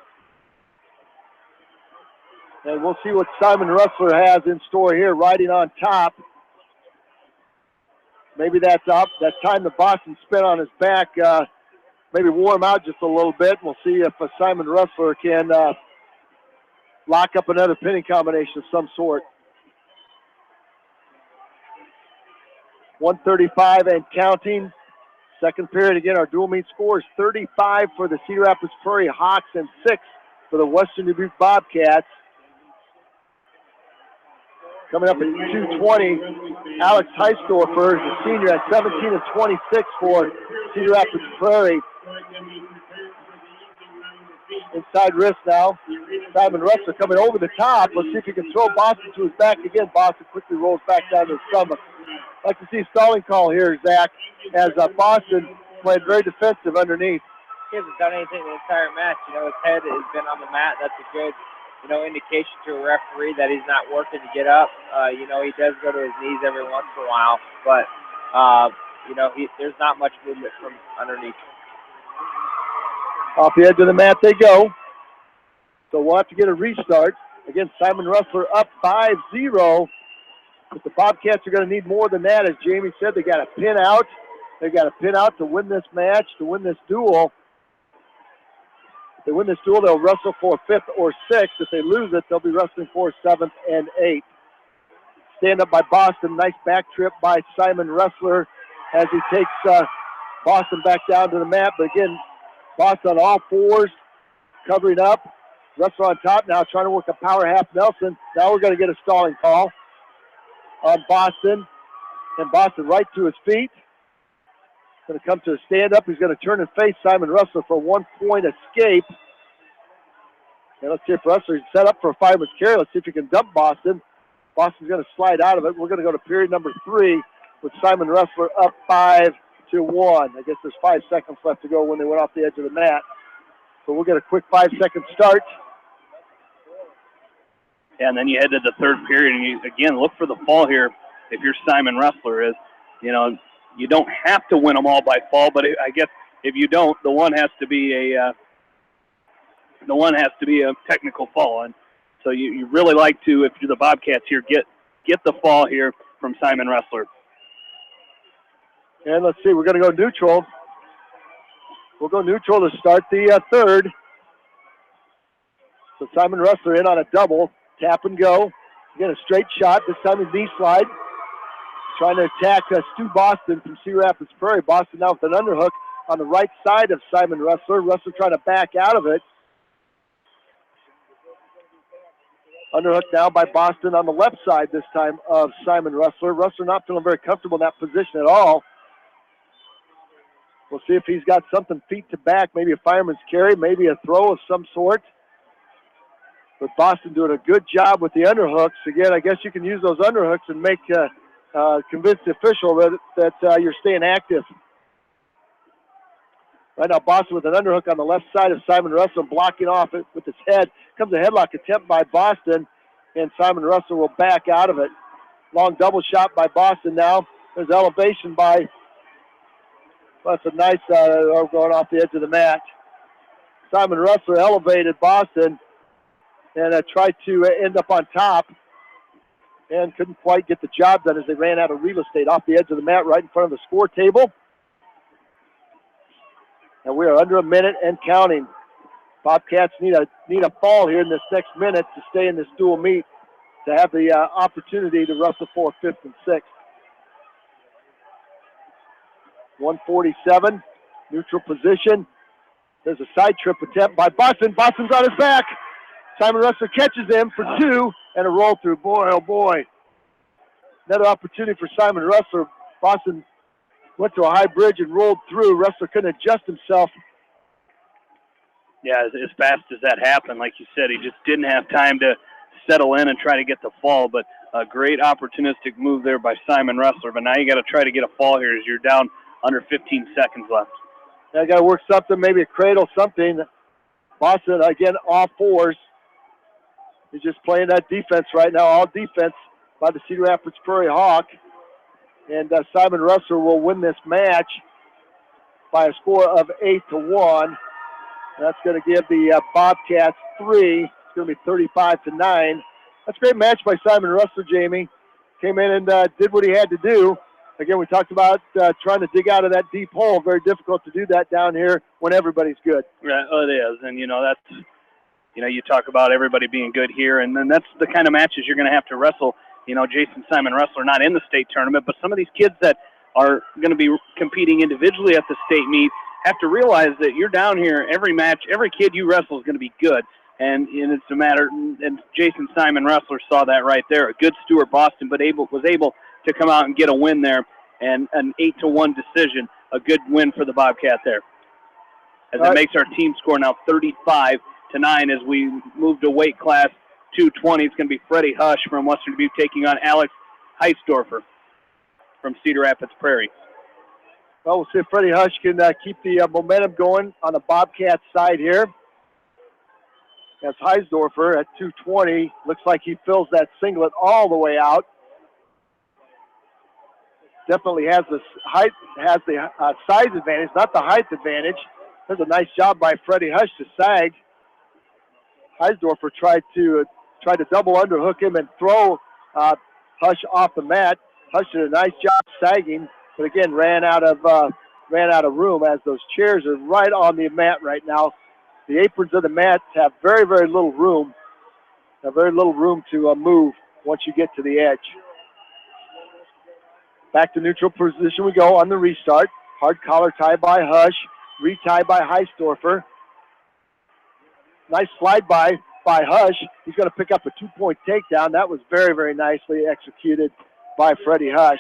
And we'll see what Simon Wrestler has in store here, riding on top. Maybe that's up. That time that Boston spent on his back, maybe wore him out just a little bit. We'll see if Simon Wrestler can lock up another pinning combination of some sort. 135 and counting. Second period, again, our dual meet score is 35 for the Cedar Rapids Prairie Hawks and 6 for the Western Dubuque Bobcats. Coming up at 2:20, Alex Heistorfer is a senior at 17 and 26 for Cedar Rapids Prairie. Inside wrist now. Simon Wrestler coming over the top. Let's see if he can throw Boston to his back again. Boston quickly rolls back down to his stomach. I'd like to see a stalling call here, Zach, as Boston played very defensive underneath. He hasn't done anything the entire match. His head has been on the mat. That's a good, indication to a referee that he's not working to get up. He does go to his knees every once in a while, but, there's not much movement from underneath. Off the edge of the mat they go. So we'll have to get a restart. Again, Simon Wrestler up 5-0. But the Bobcats are going to need more than that. As Jamie said, they got to pin out. They got to pin out to win this match, to win this duel. If they win this duel, they'll wrestle for 5th or 6th. If they lose it, they'll be wrestling for 7th and 8th. Stand up by Boston. Nice back trip by Simon Wrestler as he takes Boston back down to the mat. But again, Boston on all fours, covering up. Wrestler on top now, trying to work a power half Nelson. Now we're going to get a stalling call on Boston. And Boston right to his feet. Going to come to a stand-up. He's going to turn and face Simon Wrestler for a 1-point escape. And let's see if Wrestler's set up for a fireman's carry. Let's see if he can dump Boston. Boston's going to slide out of it. We're going to go to period number 3 with Simon Wrestler up 5-1. I guess there's 5 seconds left to go when they went off the edge of the mat. So we'll get a quick 5-second start. And then you head to the third period, and you, again, look for the fall here if you're Simon Ressler. Is, you know, you don't have to win them all by fall, but I guess if you don't, the one has to be a technical fall. And so you really like to, if you're the Bobcats here, get the fall here from Simon Ressler. And let's see, we're going to go neutral. We'll go neutral to start the third. So Simon Ressler in on a double. Tap and go. Again, a straight shot. This time a knee slide. Trying to attack Stu Boston from Cedar Rapids Prairie. Boston now with an underhook on the right side of Simon Ressler. Ressler trying to back out of it. Underhook now by Boston on the left side this time of Simon Ressler. Ressler not feeling very comfortable in that position at all. We'll see if he's got something feet to back, maybe a fireman's carry, maybe a throw of some sort. But Boston doing a good job with the underhooks. Again, I guess you can use those underhooks and make convince the official that you're staying active. Right now, Boston with an underhook on the left side of Simon Ressler, blocking off it with his head. Comes a headlock attempt by Boston, and Simon Ressler will back out of it. Long double shot by Boston now. There's elevation by, well, that's a nice going off the edge of the mat. Simon Ressler elevated Boston and tried to end up on top and couldn't quite get the job done as they ran out of real estate off the edge of the mat right in front of the score table. And we are under a minute and counting. Bobcats need a fall here in this next minute to stay in this dual meet to have the opportunity to wrestle for 5th and 6th. 147, neutral position. There's a side trip attempt by Boston. Boston's on his back. Simon Ressler catches him for 2 and a roll through. Boy, oh boy. Another opportunity for Simon Ressler. Boston went to a high bridge and rolled through. Ressler couldn't adjust himself. Yeah, as fast as that happened, like you said, he just didn't have time to settle in and try to get the fall. But a great opportunistic move there by Simon Ressler. But now you got to try to get a fall here as you're down under 15 seconds left. I got to work something, maybe a cradle, something. Boston, again, all fours. He's just playing that defense right now, all defense by the Cedar Rapids Prairie Hawk. And Simon Ressler will win this match by a score of 8-1. That's going to give the Bobcats 3. It's going to be 35-9. That's a great match by Simon Ressler, Jamie. Came in and did what he had to do. Again, we talked about trying to dig out of that deep hole. Very difficult to do that down here when everybody's good. Yeah, it is. And, that's, you talk about everybody being good here, and then that's the kind of matches you're going to have to wrestle. Jason Simon Ressler not in the state tournament, but some of these kids that are going to be competing individually at the state meet have to realize that you're down here every match, every kid you wrestle is going to be good. And it's a matter, and Jason Simon Ressler saw that right there. A good Stuart Boston, but was able to come out and get a win there, and an 8-1 decision, a good win for the Bobcat there. As it makes our team score now 35-9 as we move to weight class 220. It's going to be Freddie Hush from Western Dubuque taking on Alex Heisdorfer from Cedar Rapids Prairie. Well, we'll see if Freddie Hush can keep the momentum going on the Bobcat side here. That's Heisdorfer at 220. Looks like he fills that singlet all the way out. Definitely has the height, has the size advantage, not the height advantage. There's a nice job by Freddie Hush to sag. Heisdorfer tried to double underhook him and throw Hush off the mat. Hush did a nice job sagging, but again ran out of room as those chairs are right on the mat right now. The aprons of the mat have very, very little room. Have very little room to move once you get to the edge. Back to neutral position we go on the restart. Hard collar tie by Hush. Retie by Heisdorfer. Nice slide by Hush. He's going to pick up a 2-point takedown. That was very, very nicely executed by Freddie Hush.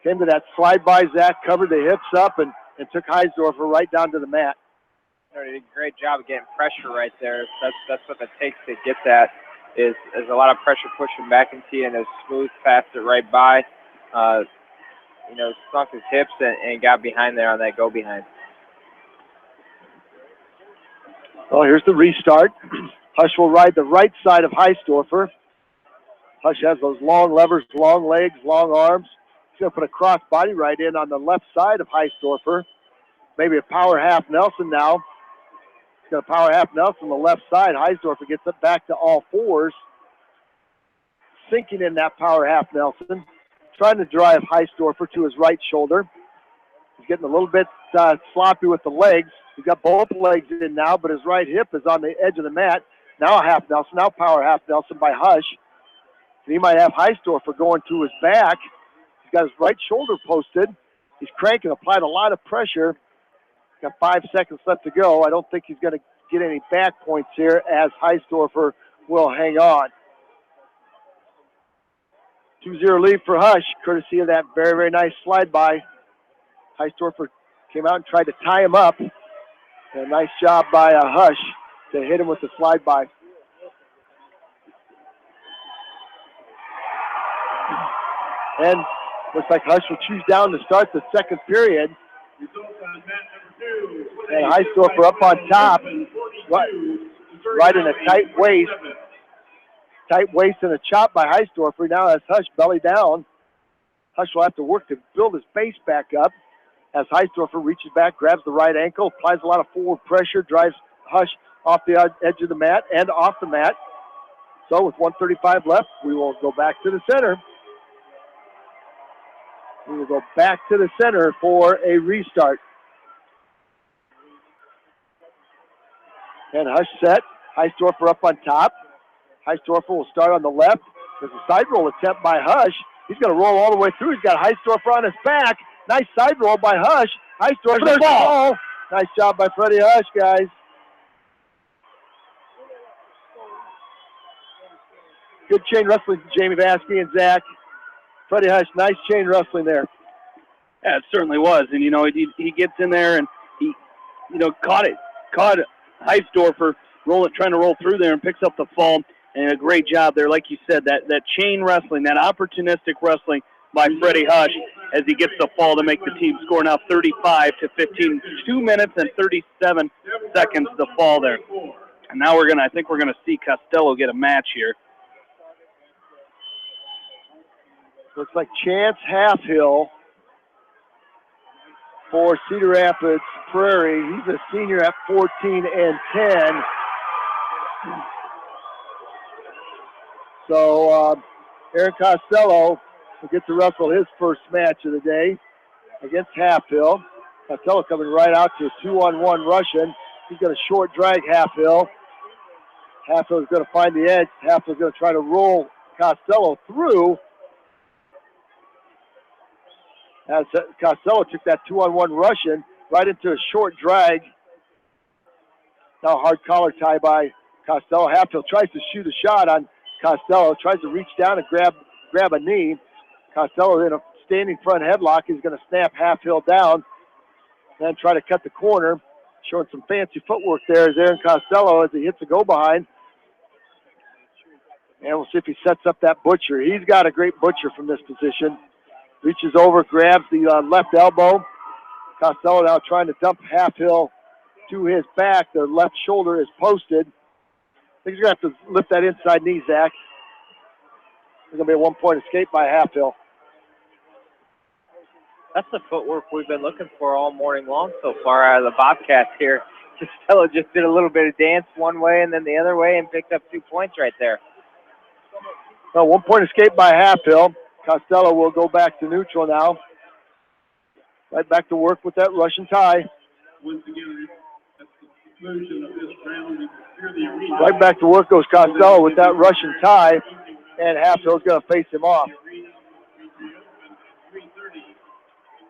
Came to that slide by Zach, covered the hips up, and took Heisdorfer right down to the mat. He did a great job of getting pressure right there. That's what it takes to get that, is a lot of pressure pushing back into you, and a smooth passed it right by. Sunk his hips and got behind there on that go behind. Well, here's the restart. Hush will ride the right side of Heisdorfer. Hush has those long levers, long legs, long arms. He's going to put a cross body right in on the left side of Heisdorfer. Maybe a power half Nelson now. He's going to power half Nelson on the left side. Heisdorfer gets it back to all fours. Sinking in that power half Nelson. Trying to drive Heisdorfer to his right shoulder. He's getting a little bit sloppy with the legs. He's got both legs in now, but his right hip is on the edge of the mat. Now a half Nelson, now power half Nelson by Hush. And he might have Heisdorfer going to his back. He's got his right shoulder posted. He's cranking, applied a lot of pressure. Got 5 seconds left to go. I don't think he's going to get any back points here as Heisdorfer will hang on. 2-0 lead for Hush, courtesy of that very, very nice slide by. Heisdorfer came out and tried to tie him up. And a nice job by Hush to hit him with the slide by. And looks like Hush will choose down to start the second period. And Heisdorfer up on top, right in a tight waist. Tight waist and a chop by Heisdorfer. Now has Hush belly down. Hush will have to work to build his base back up as Heisdorfer reaches back, grabs the right ankle, applies a lot of forward pressure, drives Hush off the edge of the mat and off the mat. So with 1:35 left, we will go back to the center. We will go back to the center for a restart. And Hush set. Heisdorfer up on top. Heisdorfer will start on the left. There's a side roll attempt by Hush. He's going to roll all the way through. He's got Heisdorfer on his back. Nice side roll by Hush. Heisdorfer ball. Nice job by Freddie Hush, guys. Good chain wrestling from Jamie Vasky and Zach. Freddie Hush, nice chain wrestling there. Yeah, it certainly was. And, he gets in there and he, caught Heisdorfer trying to roll through there and picks up the fall. And a great job there. Like you said, that chain wrestling, that opportunistic wrestling by Freddie Hush as he gets the fall to make the team score now 35-15. 2 minutes and 37 seconds to fall there. And now I think we're gonna see Costello get a match here. Looks like Chance Halfhill for Cedar Rapids Prairie. He's a senior at 14-10. So Aaron Costello will get to wrestle his first match of the day against Halfhill. Costello coming right out to a 2-on-1 Russian. He's going to short drag Halfhill. Halfhill's going to find the edge. Halfhill's going to try to roll Costello through. As Costello took that 2-on-1 Russian right into a short drag. Now hard collar tie by Costello. Halfhill tries to shoot a shot on Costello, tries to reach down and grab a knee. Costello in a standing front headlock is going to snap Halfhill down and try to cut the corner. Showing some fancy footwork there is Aaron Costello as he hits a go behind. And we'll see if he sets up that butcher. He's got a great butcher from this position. Reaches over, grabs the left elbow. Costello now trying to dump Halfhill to his back. The left shoulder is posted. I think he's going to have to lift that inside knee, Zach. There's going to be a 1-point escape by Halfhill. That's the footwork we've been looking for all morning long so far out of the Bobcats here. Costello just did a little bit of dance one way and then the other way and picked up 2 points right there. Well, 1-point escape by Halfhill. Costello will go back to neutral now. Right back to work with that Russian tie. Right back to work goes Costello with that Russian tie, and Halfhill's going to face him off.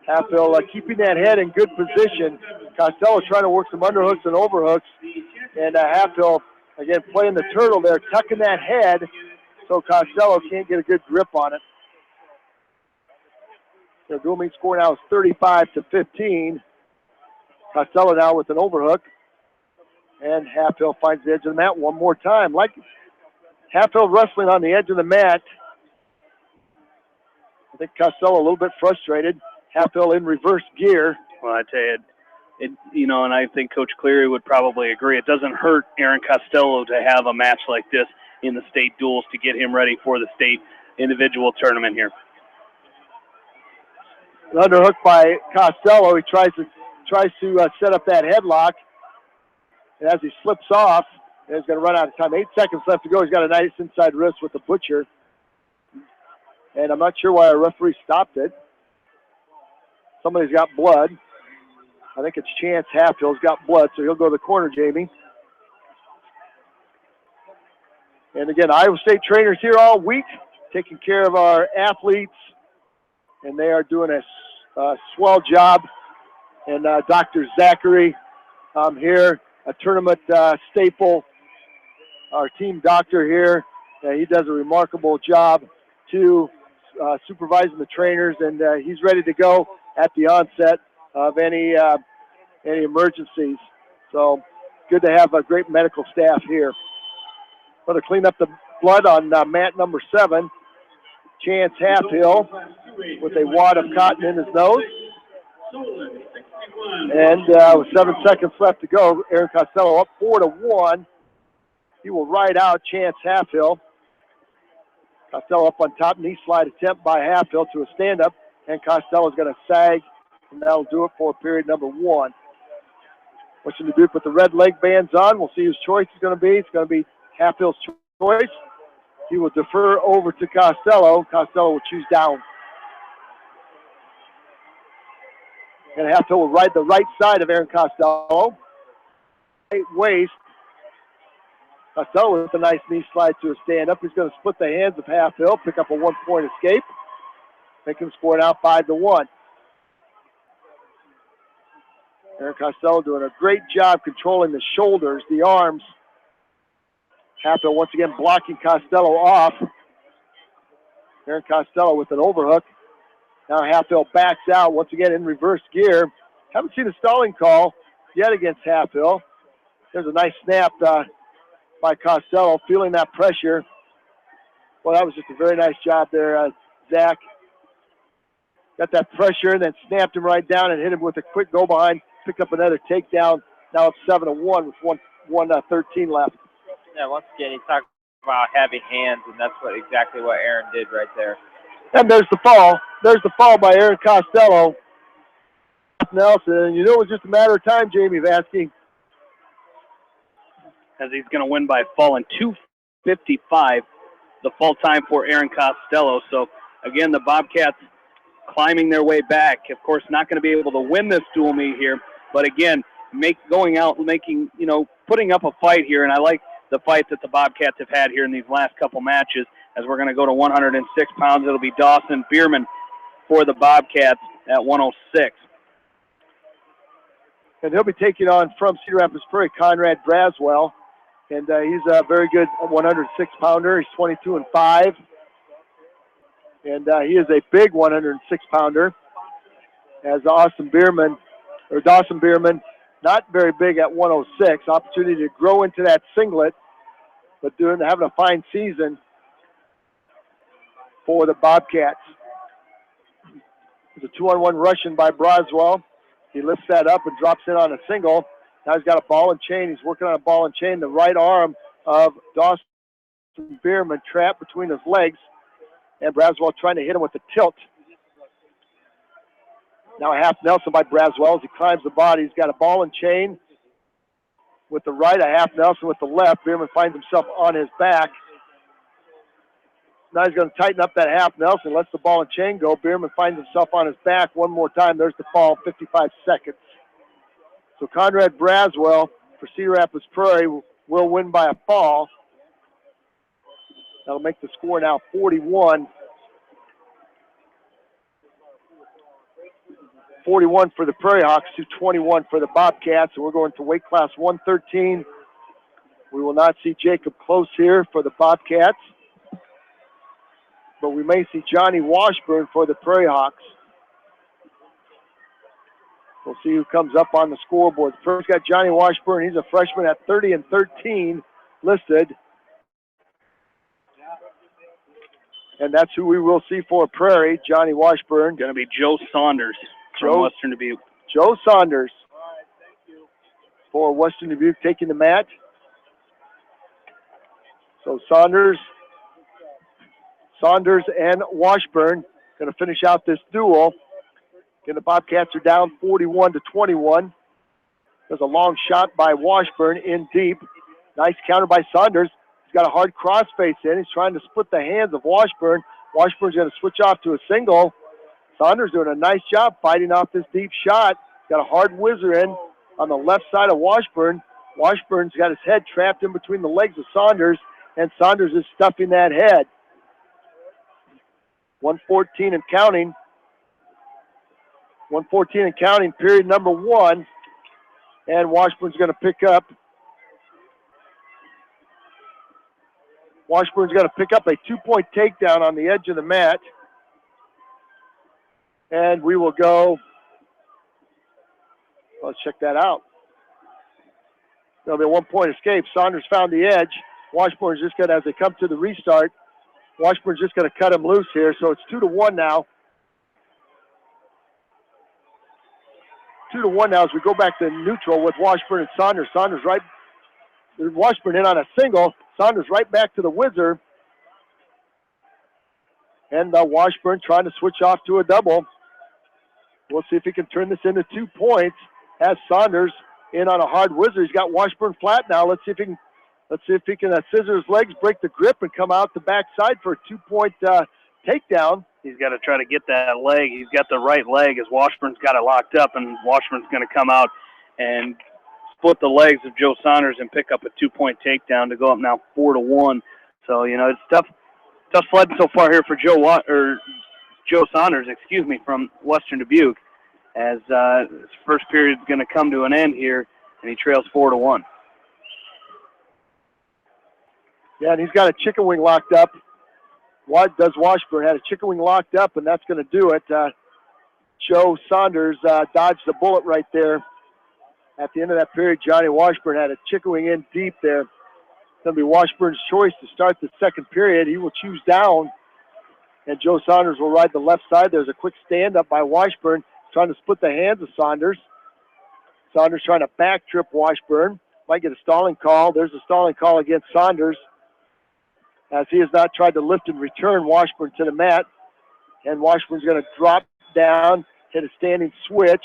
Halfhill keeping that head in good position. Costello trying to work some underhooks and overhooks, and Halfhill, again, playing the turtle there, tucking that head so Costello can't get a good grip on it. The dual meet score now is 35-15. Costello now with an overhook. And Halfhill finds the edge of the mat one more time. Like Halfhill wrestling on the edge of the mat. I think Costello a little bit frustrated. Halfhill in reverse gear. Well, I tell you, and I think Coach Cleary would probably agree. It doesn't hurt Aaron Costello to have a match like this in the state duels to get him ready for the state individual tournament here. Underhook by Costello. He tries to set up that headlock. And as he slips off, and he's going to run out of time. 8 seconds left to go. He's got a nice inside wrist with the butcher. And I'm not sure why our referee stopped it. Somebody's got blood. I think it's Chance Halfhill's got blood, so he'll go to the corner, Jamie. And again, Iowa State trainers here all week, taking care of our athletes, and they are doing a swell job. And Dr. Zachary here, a tournament staple, our team doctor here. He does a remarkable job too, supervising the trainers, and he's ready to go at the onset of any emergencies. So good to have a great medical staff here. Going to clean up the blood on mat number 7, Chance Halfhill, with a wad of cotton in his nose. And with 7 seconds left to go, Aaron Costello up 4-1. He will ride out Chance Halfhill. Costello up on top, knee slide attempt by Halfhill to a stand-up, and Costello is going to sag, and that'll do it for period number 1. Western Dubuque with the red leg bands on. We'll see whose choice is going to be. It's going to be Halfhill's choice. He will defer over to Costello. Costello will choose down. And Halfhill will ride the right side of Aaron Costello. Right waist. Costello with a nice knee slide to a stand-up. He's going to split the hands of Halfhill, pick up a 1-point escape, make him score it out 5-1. Aaron Costello doing a great job controlling the shoulders, the arms. Halfhill once again blocking Costello off. Aaron Costello with an overhook. Now Halfhill backs out once again in reverse gear. Haven't seen a stalling call yet against Halfhill. There's a nice snap by Costello, feeling that pressure. Well, that was just a very nice job there, Zach. Got that pressure and then snapped him right down and hit him with a quick go behind. Picked up another takedown. Now it's 7-1 with 1:13 left. Yeah, once again, you talk about having hands, and that's exactly what Aaron did right there. And there's the fall. There's the fall by Aaron Costello. Nelson, and you know it was just a matter of time, Jamie Vasky. As he's going to win by fall in 2:55, the fall time for Aaron Costello. So, again, the Bobcats climbing their way back. Of course, not going to be able to win this dual meet here, but again, putting up a fight here, and I like the fight that the Bobcats have had here in these last couple matches. As we're going to go to 106 pounds, it'll be Dawson Bierman for the Bobcats at 106. And he'll be taking on from Cedar Rapids Prairie, Conrad Braswell. And he's a very good 106-pounder. He's 22-5. And he is a big 106-pounder. As Dawson Bierman, not very big at 106. Opportunity to grow into that singlet, but having a fine season for the Bobcats. There's a 2-on-1 Russian by Braswell. He lifts that up and drops in on a single. Now he's got a ball and chain. He's working on a ball and chain. The right arm of Dawson Bierman trapped between his legs, and Braswell trying to hit him with a tilt. Now a half Nelson by Braswell as he climbs the body. He's got a ball and chain with the right, a half Nelson with the left. Bierman finds himself on his back. Now he's going to tighten up that half Nelson, lets the ball and chain go. Bierman finds himself on his back one more time. There's the fall, 55 seconds. So Conrad Braswell for Cedar Rapids Prairie will win by a fall. That'll make the score now 41. 41 for the Prairie Hawks to 21 for the Bobcats. And we're going to weight class 113. We will not see Jacob Close here for the Bobcats, but we may see Johnny Washburn for the Prairie Hawks. We'll see who comes up on the scoreboard. First got Johnny Washburn. He's a freshman at 30-13 listed. And that's who we will see for Prairie, Johnny Washburn. Going to be Joe Saunders from Western Dubuque. Joe Saunders for Western Dubuque taking the mat. So Saunders and Washburn going to finish out this duel. Again, the Bobcats are down 41-21. There's a long shot by Washburn in deep. Nice counter by Saunders. He's got a hard crossface in. He's trying to split the hands of Washburn. Washburn's going to switch off to a single. Saunders doing a nice job fighting off this deep shot. Got a hard whizzer in on the left side of Washburn. Washburn's got his head trapped in between the legs of Saunders, and Saunders is stuffing that head. 1:14 and counting. 1:14 and counting, period number 1. And Washburn's going to pick up. Washburn's going to pick up a 2-point takedown on the edge of the mat. And we will go. Let's check that out. There'll be a 1-point escape. Saunders found the edge. Washburn's just going to, as they come to the restart, Washburn's just going to cut him loose here. So it's 2-1 now. 2-1 now as we go back to neutral with Washburn and Saunders. Washburn in on a single. Saunders right back to the whizzer. And Washburn trying to switch off to a double. We'll see if he can turn this into 2 points. As Saunders in on a hard whizzer. He's got Washburn flat now. Let's see if he can scissor his legs, break the grip, and come out the backside for a 2-point takedown. He's got to try to get that leg. He's got the right leg as Washburn's got it locked up, and Washburn's going to come out and split the legs of Joe Saunders and pick up a 2-point takedown to go up now 4-1. So, it's tough sledding so far here for Joe Saunders, from Western Dubuque, as his first period is going to come to an end here, and he trails 4-1. Yeah, and he's got a chicken wing locked up. What does Washburn? Had a chicken wing locked up, and that's going to do it. Joe Saunders dodged the bullet right there. At the end of that period, Johnny Washburn had a chicken wing in deep there. It's going to be Washburn's choice to start the second period. He will choose down, and Joe Saunders will ride the left side. There's a quick stand-up by Washburn, trying to split the hands of Saunders. Saunders trying to back trip Washburn. Might get a stalling call. There's a stalling call against Saunders, as he has not tried to lift and return Washburn to the mat. And Washburn's going to drop down, hit a standing switch.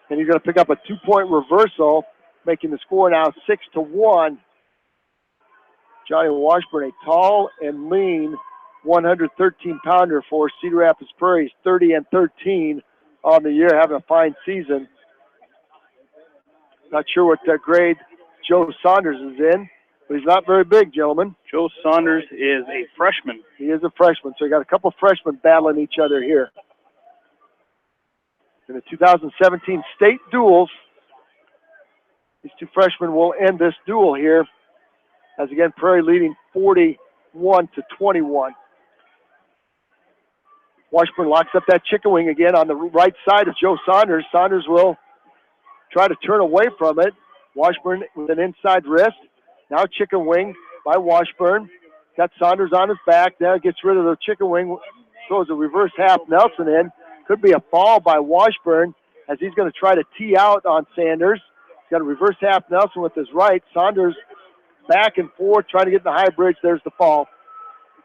And he's going to pick up a 2-point reversal, making the score now 6-1. Johnny Washburn, a tall and lean 113-pounder for Cedar Rapids Prairie, 30-13 on the year, having a fine season. Not sure what grade Joe Saunders is in, but he's not very big, gentlemen. Joe Saunders is a freshman. He is a freshman, so you got a couple freshmen battling each other here. In the 2017 state duels, these two freshmen will end this duel here, as again, Prairie leading 41-21. Washburn locks up that chicken wing again on the right side of Joe Saunders. Saunders will try to turn away from it. Washburn with an inside wrist. Now chicken wing by Washburn. Got Saunders on his back. Now gets rid of the chicken wing. Throws a reverse half Nelson in. Could be a fall by Washburn as he's going to try to tee out on Sanders. He's got a reverse half Nelson with his right. Saunders back and forth trying to get in the high bridge. There's the fall.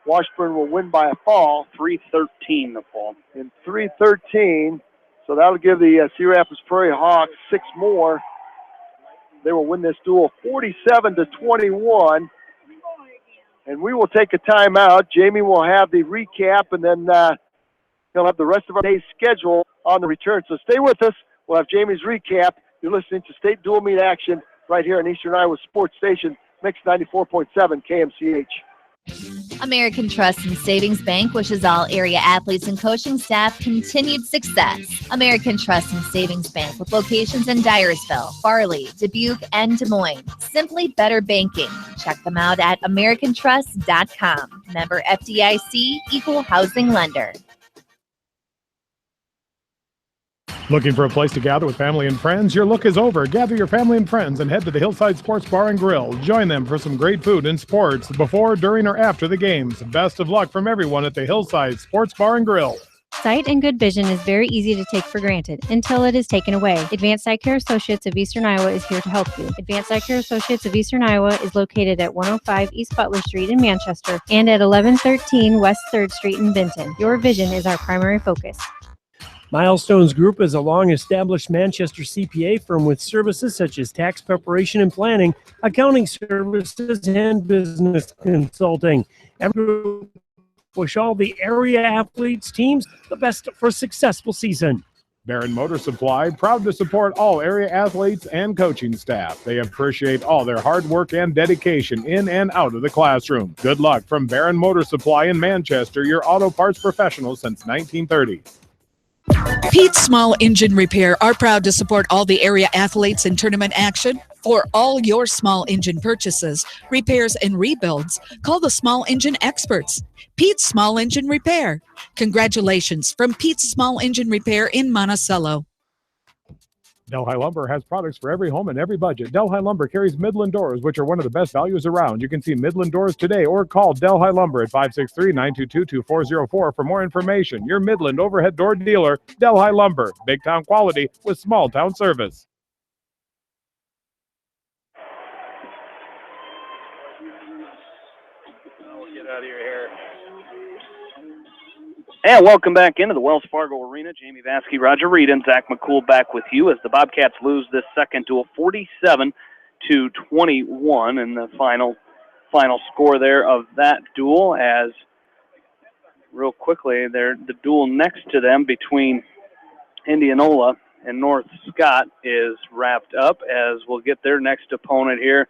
Washburn will win by a fall. 3-13 the fall. In 3-13. So that'll give the Cedar Rapids Prairie Hawks 6 more. They will win this duel 47-21. And we will take a timeout. Jamie will have the recap, and then he'll have the rest of our day's schedule on the return. So stay with us. We'll have Jamie's recap. You're listening to State Dual Meet Action right here on Eastern Iowa Sports Station, Mix 94.7 KMCH. American Trust and Savings Bank wishes all area athletes and coaching staff continued success. American Trust and Savings Bank with locations in Dyersville, Farley, Dubuque, and Des Moines. Simply better banking. Check them out at americantrust.com. Member FDIC, equal housing lender. Looking for a place to gather with family and friends? Your look is over. Gather your family and friends and head to the Hillside Sports Bar and Grill. Join them for some great food and sports before, during, or after the games. Best of luck from everyone at the Hillside Sports Bar and Grill. Sight and good vision is very easy to take for granted until it is taken away. Advanced Eye Care Associates of Eastern Iowa is here to help you. Advanced Eye Care Associates of Eastern Iowa is located at 105 East Butler Street in Manchester and at 1113 West 3rd Street in Benton. Your vision is our primary focus. Milestones Group is a long-established Manchester CPA firm with services such as tax preparation and planning, accounting services, and business consulting. Every wish all the area athletes teams the best for a successful season. Barron Motor Supply, proud to support all area athletes and coaching staff. They appreciate all their hard work and dedication in and out of the classroom. Good luck from Barron Motor Supply in Manchester, your auto parts professional since 1930. Pete's Small Engine Repair are proud to support all the area athletes in tournament action. For all your small engine purchases, repairs, and rebuilds, call the Small Engine Experts. Pete's Small Engine Repair. Congratulations from Pete's Small Engine Repair in Monticello. Delhi Lumber has products for every home and every budget. Delhi Lumber carries Midland doors, which are one of the best values around. You can see Midland doors today or call Delhi Lumber at 563-922-2404 for more information. Your Midland overhead door dealer, Delhi Lumber. Big town quality with small town service. Get out of your hair. And welcome back into the Wells Fargo Arena. Jamie Vaskey, Roger Reed, and Zach McCool back with you as the Bobcats lose this second duel 47-21, and the final score there of that duel. As real quickly, the duel next to them between Indianola and North Scott is wrapped up, as we'll get their next opponent here.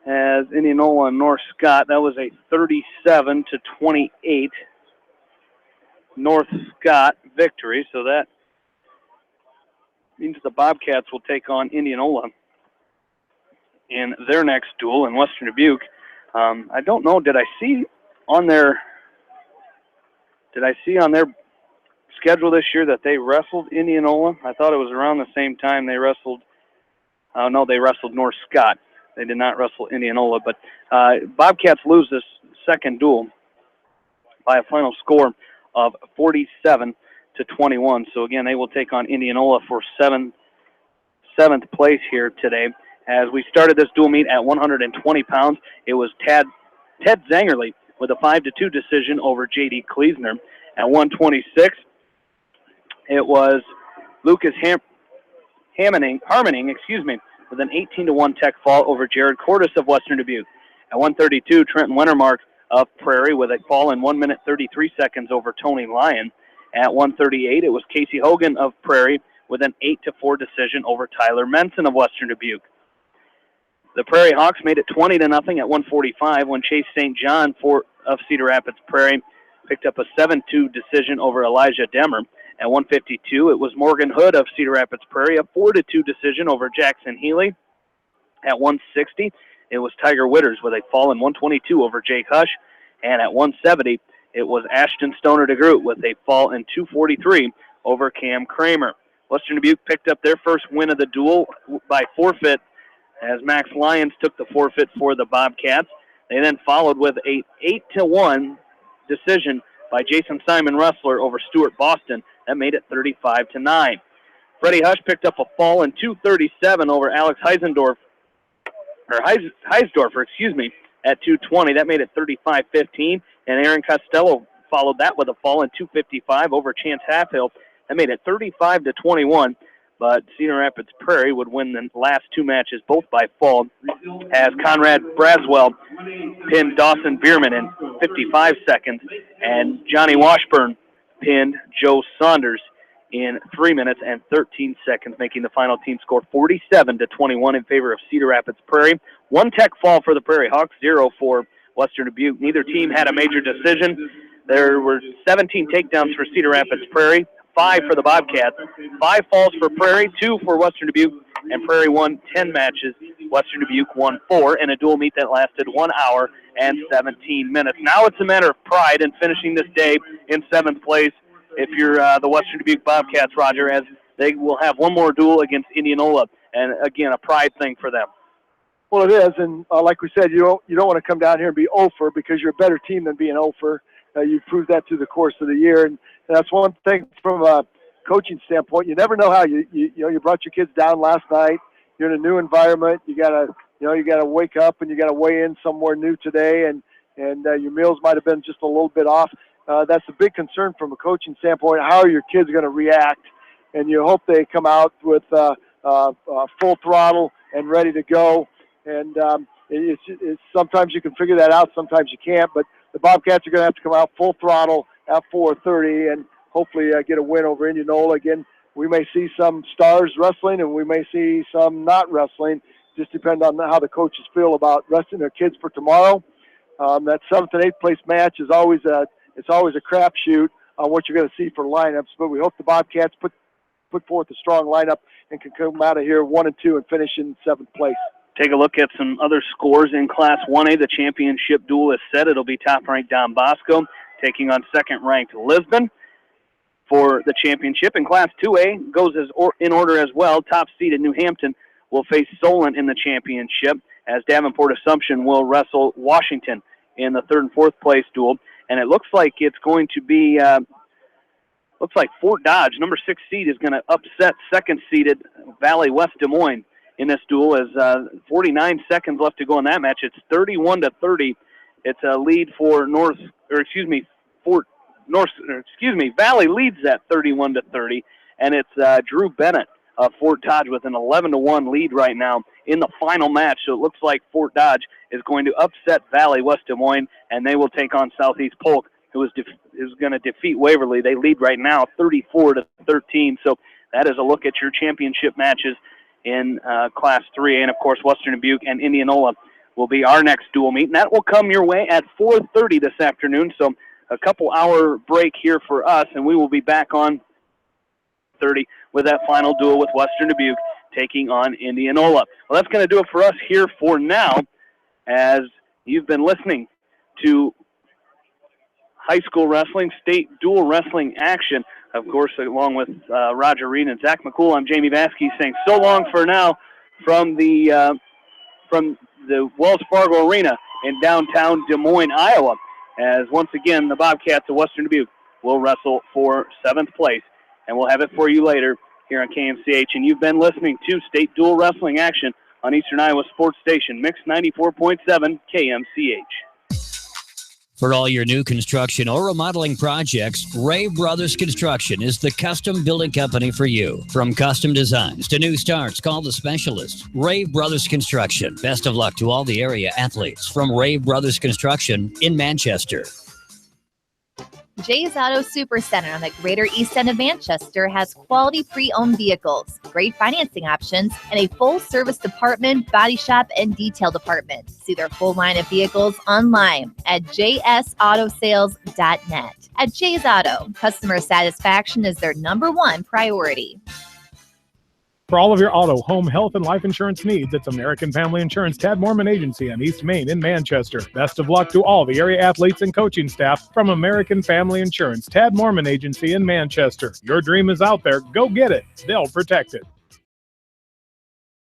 As Indianola and North Scott, that was a 37-28 North Scott victory, so that means the Bobcats will take on Indianola in their next duel in Western Dubuque. I don't know, did I see on their schedule this year that they wrestled Indianola? I thought it was around the same time they wrestled. They wrestled North Scott. They did not wrestle Indianola, but Bobcats lose this second duel by a final score of 47-21. So again, they will take on Indianola for seventh place here today. As we started this dual meet at 120 pounds, it was Ted Zangerly with a 5-2 decision over J.D. Kleesner. At 126, it was Lucas Harmoning, with an 18-1 tech fall over Jared Cordes of Western Dubuque. At 132, Trenton Wintermark of Prairie with a fall in 1 minute 33 seconds over Tony Lyon. At 138, it was Casey Hogan of Prairie with an 8-4 decision over Tyler Menson of Western Dubuque. The Prairie Hawks made it 20-0 at 145 when Chase St. John of Cedar Rapids Prairie picked up a 7-2 decision over Elijah Demmer. At 152, it was Morgan Hood of Cedar Rapids Prairie, a 4-2 decision over Jackson Healy. At 160, it was Tiger Witters with a fall in 122 over Jake Hush. And at 170, it was Ashton Stoner DeGroot with a fall in 243 over Cam Kramer. Western Dubuque picked up their first win of the duel by forfeit as Max Lyons took the forfeit for the Bobcats. They then followed with a 8-1 decision by Jason Simon Ressler over Stuart Boston. That made it 35-9. Freddie Hush picked up a fall in 237 over Alex Heisdorfer, at 220. That made it 35-15. And Aaron Costello followed that with a fall in 255 over Chance Halfhill. That made it 35-21. But Cedar Rapids Prairie would win the last two matches, both by fall, as Conrad Braswell pinned Dawson Bierman in 55 seconds, and Johnny Washburn pinned Joe Saunders in 3 minutes and 13 seconds, making the final team score 47-21 in favor of Cedar Rapids Prairie. 1 tech fall for the Prairie Hawks, 0 for Western Dubuque. Neither team had a major decision. There were 17 takedowns for Cedar Rapids Prairie, 5 for the Bobcats, 5 falls for Prairie, 2 for Western Dubuque, and Prairie won 10 matches. Western Dubuque won 4 in a dual meet that lasted 1 hour and 17 minutes. Now it's a matter of pride in finishing this day in 7th place if you're the Western Dubuque Bobcats, Roger, as they will have one more duel against Indianola, and again, a pride thing for them. Well, it is, and like we said, you don't want to come down here and be 0 for because you're a better team than being 0 for. You've proved that through the course of the year, and that's one thing from a coaching standpoint. You never know how you brought your kids down last night. You're in a new environment. You gotta wake up and you gotta weigh in somewhere new today, and your meals might have been just a little bit off. That's a big concern from a coaching standpoint. How are your kids going to react? And you hope they come out with full throttle and ready to go. And it's sometimes you can figure that out, sometimes you can't. But the Bobcats are going to have to come out full throttle at 4:30 and hopefully get a win over Indianola. Again, we may see some stars wrestling and we may see some not wrestling. Just depend on how the coaches feel about resting their kids for tomorrow. That 7th and 8th place match is always a crapshoot on what you're going to see for lineups. But we hope the Bobcats put forth a strong lineup and can come out of here 1 and 2 and finish in 7th place. Take a look at some other scores in Class 1A. The championship duel is set. It'll be top-ranked Don Bosco taking on second-ranked Lisbon for the championship. In Class 2A, goes in order as well. Top-seeded New Hampton will face Solon in the championship, as Davenport Assumption will wrestle Washington in the 3rd and 4th place duel. And it looks like it's going to be, Fort Dodge, number 6 seed, is going to upset second-seeded Valley West Des Moines in this duel. As 49 seconds left to go in that match. It's 31-30. It's a lead for Valley leads that 31-30, and it's Drew Bennett of Fort Dodge with an 11-1 lead right now in the final match. So it looks like Fort Dodge is going to upset Valley West Des Moines, and they will take on Southeast Polk, who is going to defeat Waverly. They lead right now 34-13. So that is a look at your championship matches in Class 3A. And, of course, Western Dubuque and Indianola will be our next dual meet. And that will come your way at 4:30 this afternoon. So a couple-hour break here for us, and we will be back on 30 with that final duel with Western Dubuque taking on Indianola. Well, that's going to do it for us here for now, as you've been listening to high school wrestling, state dual wrestling action. Of course, along with Roger Reed and Zach McCool, I'm Jamie Vasquez saying so long for now from the Wells Fargo Arena in downtown Des Moines, Iowa, as once again the Bobcats of Western Dubuque will wrestle for 7th place. And we'll have it for you later here on KMCH. And you've been listening to State Dual Wrestling Action on Eastern Iowa Sports Station, Mix 94.7 KMCH. For all your new construction or remodeling projects, Ray Brothers Construction is the custom building company for you. From custom designs to new starts, call the specialist, Ray Brothers Construction. Best of luck to all the area athletes from Ray Brothers Construction in Manchester. Jay's Auto Supercenter on the Greater East End of Manchester has quality pre-owned vehicles, great financing options, and a full-service department, body shop, and detail department. See their full line of vehicles online at jsautosales.net. At Jay's Auto, customer satisfaction is their #1 priority. For all of your auto, home, health, and life insurance needs, it's American Family Insurance Tad Mormon Agency on East Main in Manchester. Best of luck to all the area athletes and coaching staff from American Family Insurance Tad Mormon Agency in Manchester. Your dream is out there. Go get it. They'll protect it.